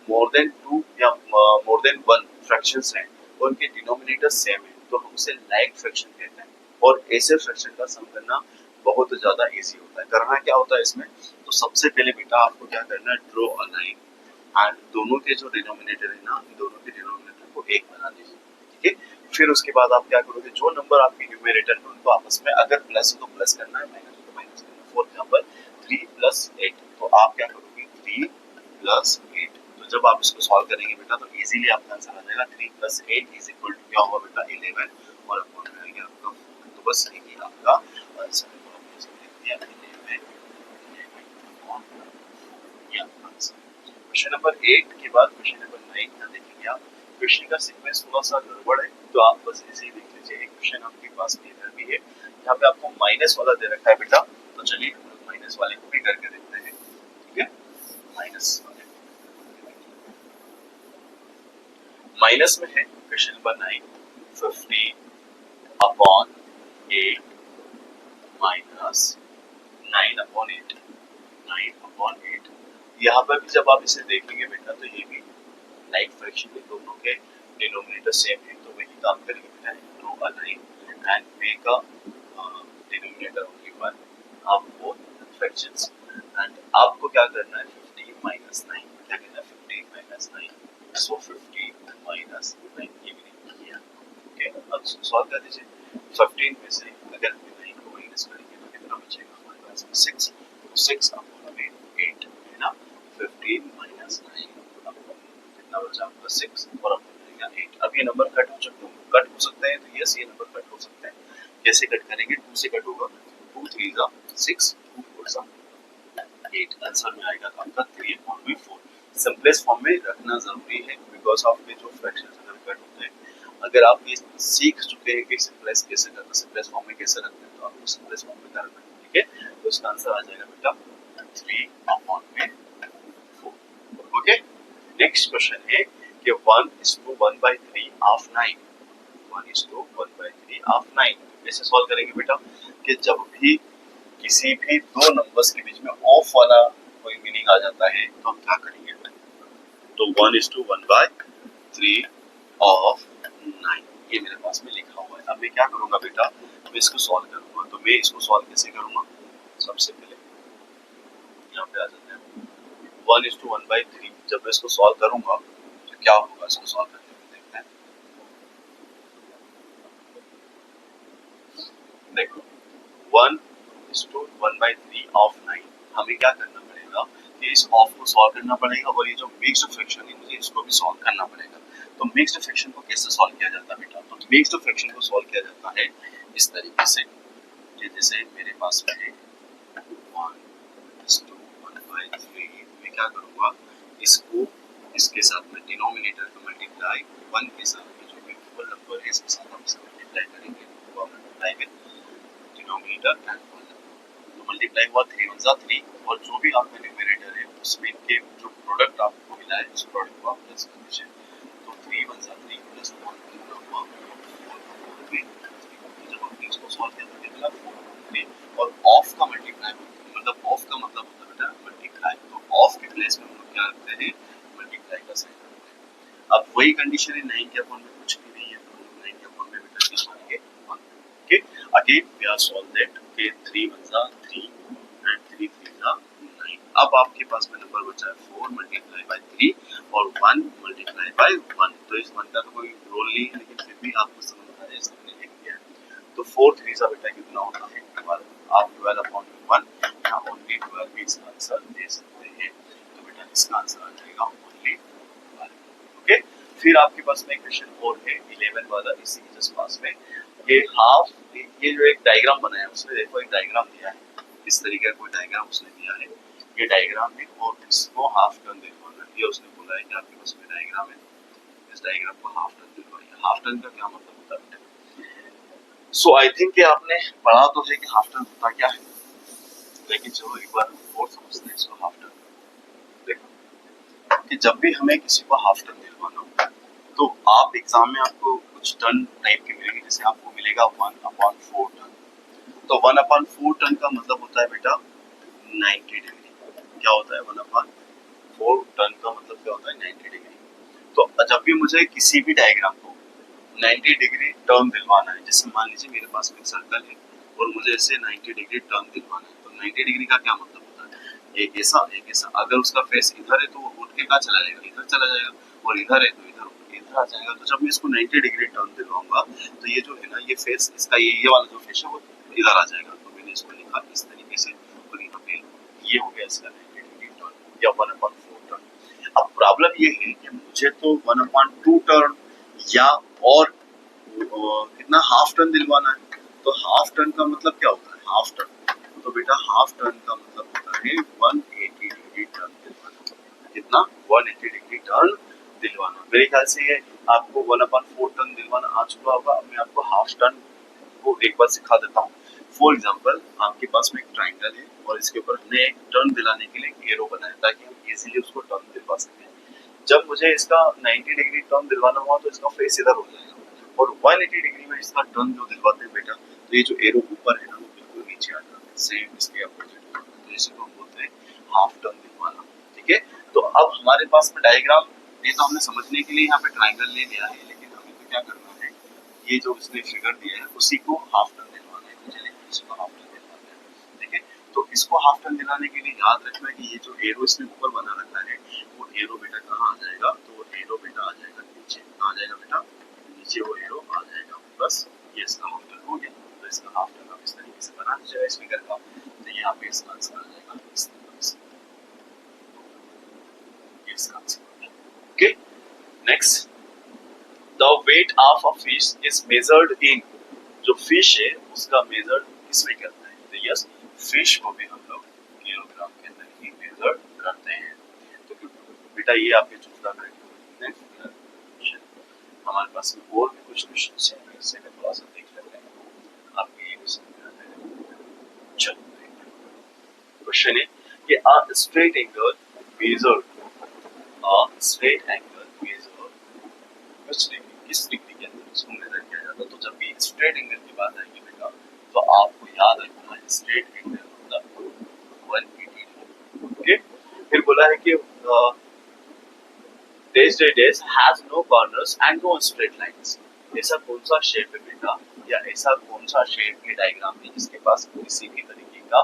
मोर देन 2 या मोर देन 1 फ्रैक्शंस हैं और उनके डिनोमिनेटर सेम है, तो हम उसे लाइक फ्रैक्शन कहते हैं। और ऐसे फ्रैक्शन का सम करना बहुत ज्यादा इजी होता है। करना क्या होता है इसमें, तो सबसे पहले बेटा आपको क्या करना है, ड्रॉ अ लाइन एंड दोनों के जो डिनोमिनेटर है ना, दोनों के डिनोमिनेटर को एक बना दीजिए, ठीक है। फिर उसके बाद आप क्या करोगे, जो नंबर आपके न्यूमरेटर में उनको आपस में अगर प्लस है तो प्लस करना है, माइनस है तो माइनस करना है। फॉर एग्जांपल 3 प्लस 8, तो आप क्या करोगे 3 प्लस 8। तो जब आप इसको सॉल्व करेंगे बेटा तो इजीली आपका आंसर आ जाएगा 3 प्लस 8 इज इक्वल टू क्या होगा बेटा 11, और अपॉन में आएगा आपका 4। तो बस यही आपका आंसर है। तो आपने इसको लिख दिया 11 अपॉन 4, ये आपका आंसर है। क्वेश्चन नंबर 8 के बाद क्वेश्चन नंबर 9 का देखेंगे आप। क्वेश्चन का सीक्वेंस थोड़ा सा गड़बड़ है, तो आप बस ऐसे ही देख लीजिए। एक क्वेश्चन आपके पास इधर भी है, यहाँ पे आपको माइनस वाला दे रखा है बेटा, तो चलिए हम लोग माइनस वाले को भी करके देखते हैं, ठीक है। माइनस वाले, माइनस में है question number 9, 50 upon 8 minus 9 upon 8, 9 upon 8। यहाँ पर भी जब आप इसे देखेंगे बेटा तो ये भी लाइक फ्रैक्शन में दोनों के डिनोमिनेटर सेम है, तो वही काम करेंगे बेटा, draw a line and make a denominator only one of both fractions. And आपको क्या करना है, 50 माइनस 9, क्या करना है 50 माइनस 9, सो 50 माइनस 9 ये भी नहीं किया, ओके। अब सॉल्व कर दीजिए। 15 में से अगर हम 9 को माइनस करेंगे तो कितना बचेगा हमारे पास में 6, तो 6 अपॉन में 8 है ना। 15 माइनस 9 कितना बचा आपका 6, और अपॉन रहेगा 8। अब ये नंबर कट हो सकते हैं, तो यस ये नंबर कट हो सकते हैं। कैसे कट करेंगे, 2 से कट होगा, 2 3 जा 6, 2 4 जा 8। आंसर में आएगा आपका 3 अपॉन में 4। सिंपलेस्ट फॉर्म में रखना जरूरी है, बिकॉज ऑफ में जो फ्रैक्शंस अगर कट होते हैं, अगर आप ये सीख चुके हैं कि सिंपलेस्ट कैसे करना, सिंपलेस्ट फॉर्म में कैसे रखते हैं, तो आपको सिंपलेस्ट फॉर्म में करना है, ठीक है। तो इसका आंसर आ जाएगा बेटा 3 अपॉन में 4, ओके। नेक्स्ट क्वेश्चन है कि 1:1/3 ऑफ 9, 1:1/3 ऑफ 9 कैसे सॉल्व करेंगे बेटा, कि जब भी किसी भी दो नंबर्स के बीच में ऑफ वाला कोई मीनिंग आ जाता है तो हम क्या करेंगे, तो 1:1/3 ऑफ 9 ये मेरे पास में लिखा हुआ है। अब मैं क्या करूंगा बेटा, मैं इसको सॉल्व करूंगा। तो मैं इसको सॉल्व कैसे करूंगा, सबसे पहले यहाँ पे आ जाते हैं 1:1/3। जब मैं इसको सॉल्व करूंगा तो क्या होगा, इसको सॉल्व करके देखते हैं। देखो 1:1/3 ऑफ 9, हमें क्या करना पड़ेगा कि इस ऑफ को सॉल्व करना पड़ेगा, और ये जो मिक्स्ड फ्रैक्शन है मुझे इसको भी सॉल्व करना पड़ेगा। तो मिक्स्ड फ्रैक्शन को कैसे सॉल्व किया जाता है बेटा, तो मिक्स्ड फ्रैक्शन को सॉल्व किया जाता है इस तरीके से, जैसे मेरे पास में है 1:1/3, मैं क्या करूंगा, इसको इसके साथ में डिनोमिनेटर को मल्टीप्लाई 1 के साथ में जो भी होल नंबर है इसके साथ हम इसे मल्टीप्लाई करेंगे, तो multiply with denominator and whole number. तो मल्टीप्लाई हुआ 3 1 3, और जो भी आपका न्यूमरेटर है उसमें के जो प्रोडक्ट आपको मिला है उस प्रोडक्ट को आप प्लस कर दीजिए। तो 3 1 3 प्लस 1 कितना हुआ 4/3। तो जब हमने इसको सॉल्व किया तो कितना 4/3, और ऑफ का मल्टीप्लाई मतलब ऑफ का मतलब होता है बेटा मल्टीप्लाई, तो ऑफ के प्लेस में हम लोग क्या रखते हैं, मल्टीप्लाई का साइन रखते हैं। अब वही कंडीशन है 9 के अपॉन में कुछ भी नहीं है, तो हम लोग 9 के अपॉन में बेटा किस मानेंगे 1, okay. Again we are solve that, okay 3 1 3 and 3 3 9। अब आपके पास में नंबर बचा है 4 मल्टीप्लाई बाय 3 और 1 मल्टीप्लाई बाय 1। तो इस 1 का तो कोई रोल नहीं है, लेकिन फिर भी आपको समझ आ रहा है इसको मैंने लिख दिया है। तो 4 3 सा बेटा कितना होता है 12। आप 12/1 या ओनली 12 भी इसका आंसर दे सकते हैं। तो बेटा इसका आंसर आ जाएगा ओनली 12। ओके, फिर आपके पास में क्वेश्चन और है 11 वाला इसी के जस्ट पास में। ये हाफ, ये जो एक डायग्राम बनाया है उसमें देखो एक डायग्राम दिया है, इस तरीके का कोई डायग्राम उसने दिया है। ये डायग्राम है और इसको हाफ टर्न दिलवाना है। ये उसने बोला है कि आपके पास में डायग्राम है, इस डायग्राम को हाफ टर्न दिलवाइए। हाफ टर्न का क्या मतलब होता है? सो आई थिंक कि आपने पढ़ा तो है कि हाफ टर्न होता क्या है, लेकिन चलो एक बार और समझते हैं इसको। हाफ टर्न देखो कि जब भी हमें किसी को हाफ टर्न दिलवाना हो तो आप एग्जाम में आपको कुछ टर्न टाइप की मिलेगी, जैसे आपको मिलेगा 1/4 टर्न। तो 1/4 टर्न का मतलब होता है बेटा 90 डिग्री। क्या होता है 1/4 टर्न का मतलब क्या होता है 90 डिग्री। तो जब भी मुझे किसी भी डायग्राम को 90 डिग्री टर्न दिलवाना है, जैसे मान लीजिए मेरे पास में एक सर्कल है और मुझे इसे 90 डिग्री टर्न दिलवाना है, तो 90 डिग्री का क्या मतलब होता है एक ऐसा एक ऐसा। अगर उसका फेस इधर है तो वो उठ के कहाँ चला जाएगा, इधर चला जाएगा, और इधर है तो इधर इधर आ जाएगा। तो जब मैं इसको 90 डिग्री टर्न दिलवाऊंगा तो ये जो है ना ये फेस इसका ये वाला जो फेस है वो इधर आ जाएगा। तो मैंने इसको लिखा इस तरीके से, और यहाँ पे ये हो गया इसका 90 डिग्री टर्न या 1/4 टर्न। अब प्रॉब्लम ये है कि मुझे तो 1/2 टर्न या और कितना हाफ टर्न दिलवाना है। तो हाफ टर्न का मतलब क्या होता है हाफ टर्न? तो बेटा हाफ टर्न का मतलब होता है 180 डिग्री टर्न दिलवाना। कितना 180 डिग्री टर्न दिलवाना। मेरे ख्याल से ये आपको 1/4 टर्न दिलवाना आ चुका होगा। मैं आपको हाफ टर्न को एक बार सिखा देता हूँ। फॉर एग्जाम्पल आपके पास में एक ट्राइंगल है और इसके ऊपर हमने एक टर्न दिलाने के लिए एक एरो बनाया ताकि हम इजीली उसको टर्न दिलवा सकें। जब मुझे इसका 90 डिग्री टर्न दिलवाना हुआ तो इसका फेस इधर हो जाएगा, और 180 डिग्री में इसका टर्न जो दिलवाते हैं बेटा, तो ये जो एरो ऊपर है ना वो बिल्कुल नीचे आ जाता है, सेम इसके अपोजिट होता है। तो इसी को हम बोलते हैं हाफ टर्न दिलवाना। ठीक है, तो अब हमारे पास में डायग्राम ये तो हमने समझने के लिए यहाँ पे ट्राइंगल ले लिया है, लेकिन हमें तो क्या करना है, ये जो इसने फिगर दिया है उसी को हाफ टर्न दिलवाना है। तो चलिए इसी को हाफ टर्न दिलवाते हैं। ठीक है, तो इसको हाफ टर्न दिलाने के लिए याद रखना है कि ये जो एरो इसने ऊपर बना रखा है वो एरो बेटा कहाँ आ जाएगा, तो वो एरो बेटा आ जाएगा नीचे। आ जाएगा बेटा नीचे, वो एरो आ जाएगा। बस ये इसका हाफ टर्न हो गया। तो इसका हाफ टर्न आप इस तरीके से बना दीजिएगा इस फिगर का, तो यहाँ पे इसका आंसर आ जाएगा इस तरीके से। ये इसका आंसर हो गया। Okay, next, the weight of a fish is measured इन। जो फिश है उसका मेजर किसमें करते हैं? तो यस, फिश को भी हम लोग किलोग्राम के अंदर ही मेजर करते हैं। तो बेटा ये आपके चूज का करेक्ट। नेक्स्ट क्वेश्चन हमारे पास में और भी कुछ क्वेश्चन है, इससे मैं थोड़ा सा देख लेते हैं आपके ये क्वेश्चन। चलो क्वेश्चन है कि अ स्ट्रेट एंगल मेजर्ड, अ स्ट्रेट एंगल मेजर्ड कुछ डिग्री, किस डिग्री के अंदर इसको मेजर किया जाता है? तो जब भी स्ट्रेट एंगल की बात आएगी बेटा तो आपको याद रखना है स्ट्रेट एंगल मतलब 180 डिग्री। ओके, फिर बोला है कि dash dash dash has no corners and no straight lines। ऐसा कौन सा शेप है बेटा, या ऐसा कौन सा शेप के डायग्राम है जिसके पास किसी भी तरीके का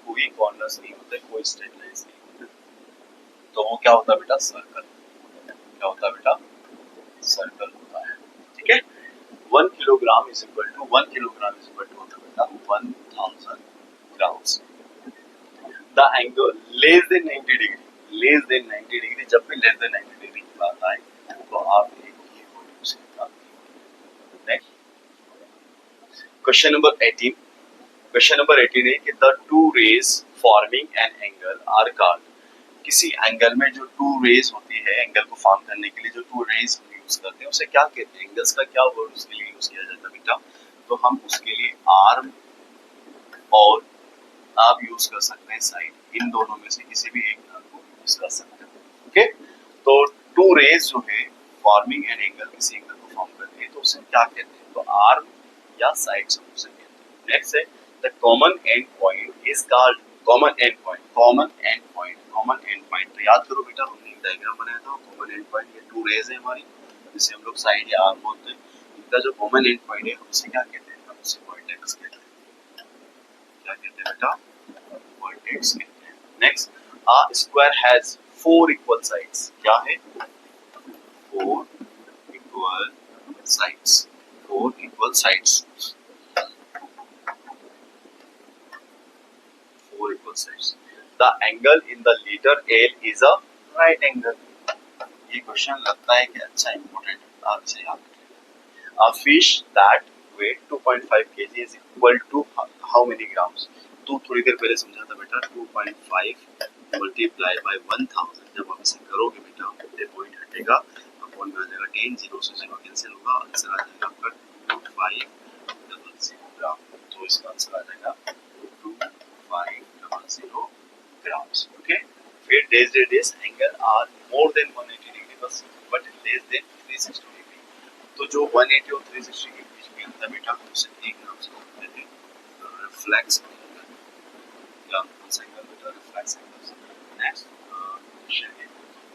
कोई कॉर्नर्स नहीं होते, कोई स्ट्रेट लाइंस नहीं होते? तो वो क्या होता है बेटा? सर्कल। क्या होता है बेटा? सर्कल होता है। ठीक है, 1 kilogram is equal to 1 kilogram is equal to होता है बेटा 1000 grams. The angle less than 90 degree, less than 90 degree, जब भी लेस देन 90 डिग्री की बात आए तो आप एक ये को यूज करना। Next question number 18। Question number 18 है कि the two rays forming an angle are called. किसी एंगल में जो टू रेज होती है, एंगल को फॉर्म करने के लिए जो टू रेज हम यूज करते हैं उसे क्या कहते हैं? एंगल्स का क्या वर्ड उसके लिए यूज किया जाता है बेटा? तो हम उसके लिए आर्म और आप यूज कर सकते हैं साइड, इन दोनों में से किसी भी एक को यूज कर सकते हैं। ओके, तो टू रेज जो है फॉर्मिंग एन एंगल, किसी एंगल को फॉर्म करते हैं तो उसे क्या कहते हैं? तो आर्म या साइड्स हम उसे कहते हैं। नेक्स्ट है the common end point is called, common end point, common end point, common end point. तो याद करो बेटा हमने एक डायग्राम बनाया था, कॉमन एंड पॉइंट, ये टू रेज है हमारी जिसे हम लोग साइड या आर्म बोलते हैं। इनका जो कॉमन एंड पॉइंट है उसे क्या कहते हैं? हम उसे वर्टेक्स कहते हैं। क्या कहते हैं बेटा? वर्टेक्स कहते हैं। Next, a square has 4 equal sides. क्या है? 4 equal sides, 4 equal sides. both sides. The angle in the letter L is a right angle. ये क्वेश्चन लगता है कि अच्छा इंपॉर्टेंट है, आप इसे याद रखिएगा. A fish that weight 2.5 kg is equal to how many grams? तो थोड़ी देर पहले समझा था बेटा 2.5 मल्टीप्लाई बाय 1000. जब आप इसे करोगे बेटा ये पॉइंट हटेगा, अपॉन में आ जाएगा 10, 0 से 0 कैंसिल होगा, आंसर आ जाएगा आपका 2500 ग्राम. तो इसका आंसर आ जाएगा 2500 grams. Okay. फिर days angle are more than 180 degree but less than 360 degree. तो जो 180 और 360 के बीच में अंतर बेटा उसे एक नाम से कहते हैं रिफ्लेक्स एंगल. क्या एंगल बेटा रिफ्लेक्स एंगल. नेक्स्ट क्वेश्चन है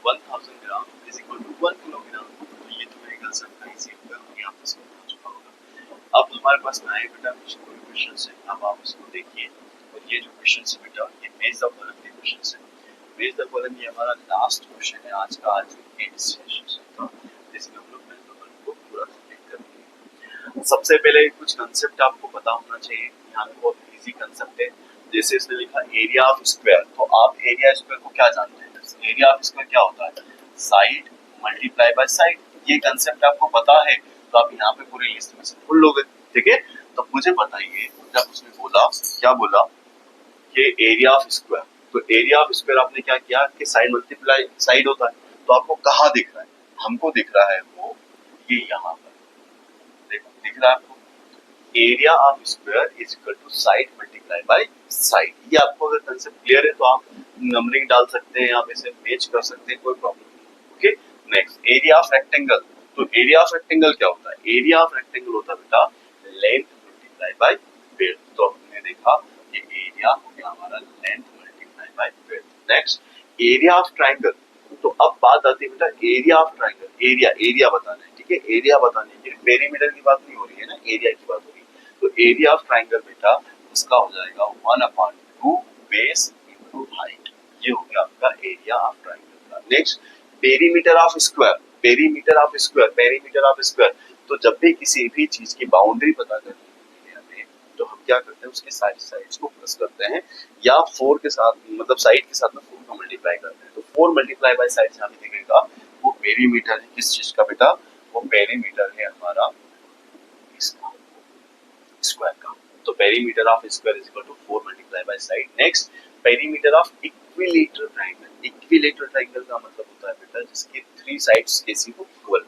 1000 gram is equal to 1 kilogram. तो ये तो मेरे ख्याल से आपका इजी होगा, ये आपको समझ आ चुका होगा. अब हमारे पास में आए बेटा कुछ कोई क्वेश्चन है, अब आप इसको देखिए. और ये जो क्वेश्चन है बेटा ये मेज द फॉलोइंग के क्वेश्चन है. मेज द फॉलोइंग ये हमारा लास्ट क्वेश्चन है आज का, आज के सेशन का, जिसमें हम लोग मेज द फॉलोइंग को पूरा कंप्लीट करेंगे. सबसे पहले कुछ कंसेप्ट आपको पता होना चाहिए. यहाँ पे बहुत इजी कंसेप्ट है. जैसे इसने लिखा एरिया ऑफ स्क्वायर, तो आप एरिया स्क्वायर को क्या जानते हैं? एरिया ऑफ स्क्वायर क्या होता है? Side multiply by side. ये कंसेप्ट आपको पता है तो आप यहाँ पे पूरी लिस्ट में से भूल लोगे. ठीक है, तो मुझे बताइए जब उसने बोला, क्या बोला कि एरिया ऑफ स्क्वायर, तो एरिया ऑफ स्क्वायर आपने क्या किया कि साइड मल्टीप्लाई साइड होता है. तो आपको कहाँ दिख रहा है? हमको दिख रहा है वो ये यहाँ पर, देखो दिख रहा है आपको. Area of square is equal to side multiply by side. ये आपको अगर कंसेप्ट क्लियर है तो आप नंबरिंग डाल सकते हैं, आप इसे मैच कर सकते हैं, कोई प्रॉब्लम नहीं. Okay. Next area of rectangle. तो एरिया ऑफ रेक्टेंगल क्या होता है? एरिया ऑफ रेक्टेंगल होता है बेटा लेंथ मल्टीप्लाई बाय विड्थ. तो हमने देखा कि एरिया हो गया हमारा length multiply by width. Next area of triangle. तो अब बात आती है बेटा एरिया ऑफ ट्रायंगल. एरिया बताना है. ठीक है, एरिया बताने के लिए पेरीमीटर की बात नहीं हो रही है ना, एरिया की बात हो रही है. तो एरिया ऑफ ट्रायंगल बेटा उसका हो जाएगा 1/2 बेस इनटू हाइट. ये हो गया आपका एरिया ऑफ ट्रायंगल का. Next perimeter of square. Perimeter of square, perimeter of square. तो जब भी किसी भी चीज की बाउंड्री पता करनी होती है हमें, तो हम क्या करते हैं उसके सारी साइड्स को प्लस करते हैं या 4 के साथ, मतलब साइड के साथ में 4 को मल्टीप्लाई करते हैं. तो 4 मल्टीप्लाई बाय साइड यहाँ पे दिखेगा वो पेरीमीटर है. किस चीज का बेटा? वो पेरीमीटर है हमारा इसका स्क्वायर का. तो perimeter of square is equal to 4 multiply by side. Next perimeter of equilateral triangle. Equilateral triangle का मतलब होता है बेटा जिसके 3 साइड्स कैसी हो equal,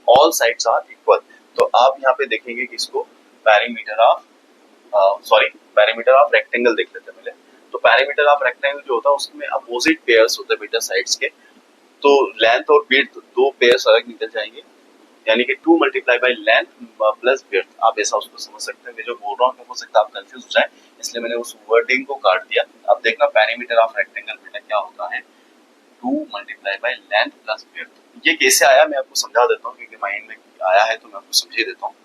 all sides are equal. तो आप यहाँ पे देखेंगे कि इसको perimeter of perimeter of rectangle देख लेते हैं पहले. तो पेरीमीटर ऑफ रेक्टेंगल जो होता है उसमें अपोजिट पेयर्स होते हैं बेटा साइड्स के. तो लेंथ और विड्थ दो पेयर्स अलग निकल जाएंगे, यानी कि 2 multiply by length plus width. आप ऐसा उसको समझ सकते हैं. मैं जो बोल रहा हूँ हो सकता है आप कंफ्यूज हो जाए, इसलिए मैंने उस वर्डिंग को काट दिया. अब देखना पेरीमीटर ऑफ रेक्टेंगल बेटा क्या होता है 2 multiply by length plus width. ये कैसे आया मैं आपको समझा देता हूँ क्योंकि माइंड में आया है तो मैं आपको समझे देता हूँ.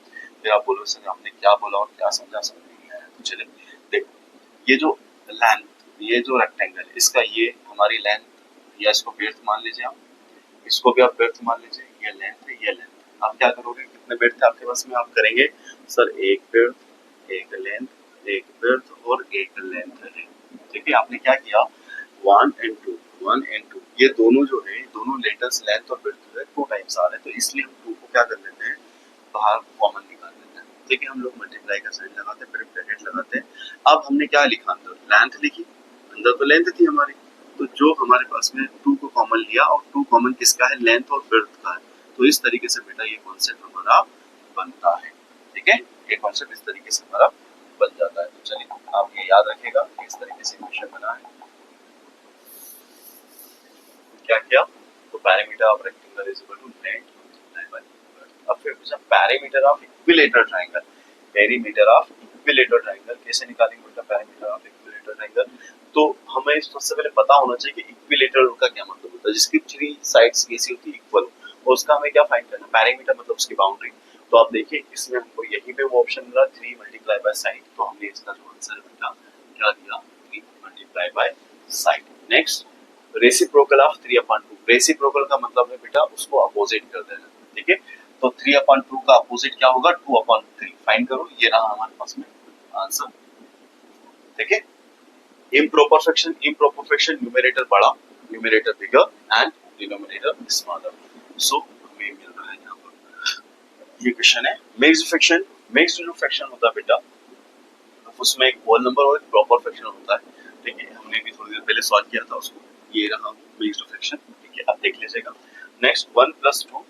फिर आप बोलो सर आपने क्या बोला और क्या समझा, समझ नहीं आया. तो चलिए देखो, ये जो लेंथ, ये जो रेक्टेंगल है इसका ये हमारी लेंथ या इसको विड्थ मान लीजिए आप, इसको भी आप विड्थ मान लीजिए. ये लेंथ है, ये लेंथ. आप क्या करोगे, कितने विड्थ है आपके पास में, आप करेंगे सर एक विड्थ, एक लेंथ, एक विड्थ और एक लेंथ है. ठीक है, आपने क्या किया 1 and 2, 1 and 2 ये दोनों जो है दोनों लेटर्स लेंथ और विड्थ है 2 टाइम्स आ रहे हैं. तो इसलिए हम 2 को क्या कर लेते हैं बाहर कॉमन निकाल लेते हैं. ठीक है, हम लोग मल्टीप्लाई का साइन लगाते हैं फिर ब्रैकेट लगाते हैं. अब हमने क्या लिखा अंदर लेंथ लिखी, अंदर तो लेंथ थी हमारी. तो जो हमारे पास में 2 को कॉमन लिया और 2 कॉमन किसका है लेंथ और विड्थ का है. तो इस तरीके से बेटा ये कॉन्सेप्ट हमारा बनता है. ठीक है, ये कॉन्सेप्ट इस तरीके से हमारा बन जाता है. तो चलिए आप ये याद रखेगा कि इस तरीके से क्वेश्चन बना है. क्या किया तो perimeter of rectangle is equal to length multiply by width. अब फिर पूछा perimeter of equilateral triangle. Perimeter of equilateral triangle कैसे निकालेंगे बेटा पेरीमीटर ऑफ इक्विलेटरल ट्रायंगल. तो हमें सबसे पहले पता होना चाहिए कि इक्विलेटरल का क्या मतलब होता है, जिसकी 3 साइड्स कैसी होती है इक्वल, और उसका हमें क्या फाइंड करना. पेरीमीटर मतलब उसकी बाउंड्री. तो आप देखिए इसमें हमको यहीं पे वो ऑप्शन मिला 3 मल्टीप्लाई बाय साइड. तो हमने इसका जो आंसर है बेटा क्या दिया 3 multiply by side. Next reciprocal of 3/2. Reciprocal का मतलब है बेटा उसको अपोजिट कर देना. ठीक है, तो 3/2 का अपोजिट क्या होगा 2/3. फाइंड करो, ये रहा हमारे पास में आंसर. ठीक है, improper fraction न्यूमरेटर बड़ा, numerator bigger and denominator smaller. So हमें मिल रहा है यहाँ पर ये क्वेश्चन है मिक्स्ड फ्रैक्शन। मिक्स्ड जो फ्रैक्शन होता है बेटा उसमें एक होल नंबर और एक प्रॉपर फ्रैक्शन होता है, ठीक है, हमने भी थोड़ी देर पहले सॉल्व किया था उसको, ये रहा मिक्स्ड फ्रैक्शन, ठीक है, आप देख लीजिएगा। नेक्स्ट 1 + 2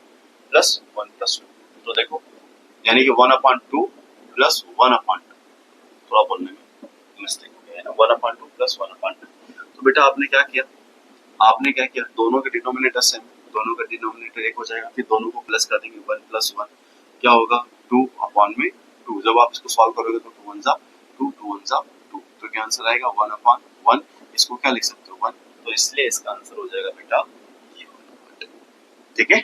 + 1 + 2, तो देखो यानी कि 1/2 + 1/2, थोड़ा बोलने में मिस्टेक हो गया है ना, 1/2 + 1/2। तो बेटा आपने क्या किया, आपने क्या किया, दोनों के डिनोमिनेटर सेम, दोनों का डिनोमिनेटर एक हो जाएगा, फिर दोनों को प्लस कर देंगे, 1 + 1 क्या होगा 2/2। जब आप इसको सॉल्व करोगे तो 2 1 2 2 1 2, तो क्या आंसर आएगा 1/1। इसको क्या लिख सकते हो 1, तो इसलिए इसका आंसर हो जाएगा बेटा ये वाला, ठीक है।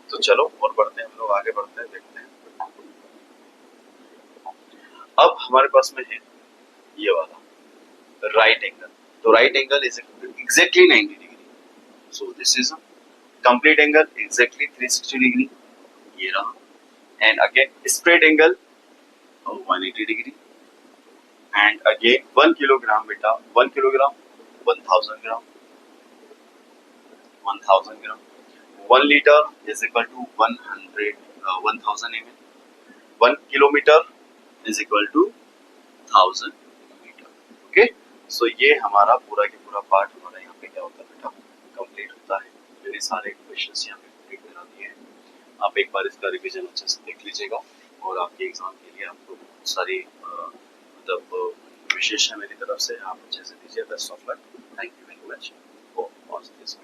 तो चलो और बढ़ते हैं, हम लोग आगे बढ़ते हैं, देखते हैं। अब हमारे पास में है ये वाला राइट एंगल, तो right angle is exactly 90 degree, so this is a complete angle exactly 360 degree, ये रहा। and again straight angle 180 degree, and again 1 kilogram बेटा 1 kilogram 1000 gram, 1000 gram, 1 liter is equal to 100 1000 ml, 1 kilometer is equal to 1000 meter, okay. So ये हमारा पूरा के पूरा पार्ट हमारा यहाँ पे क्या होता है बेटा कंप्लीट होता है। मेरे सारे क्वेश्चंस यहाँ पे कंप्लीट करा दिए हैं, आप एक बार इसका रिवीजन अच्छे से देख लीजिएगा, और आपके एग्जाम के लिए आपको बहुत सारी मतलब विशेष है मेरी तरफ से, आप अच्छे से दीजिए। Best of luck, thank you very much for this.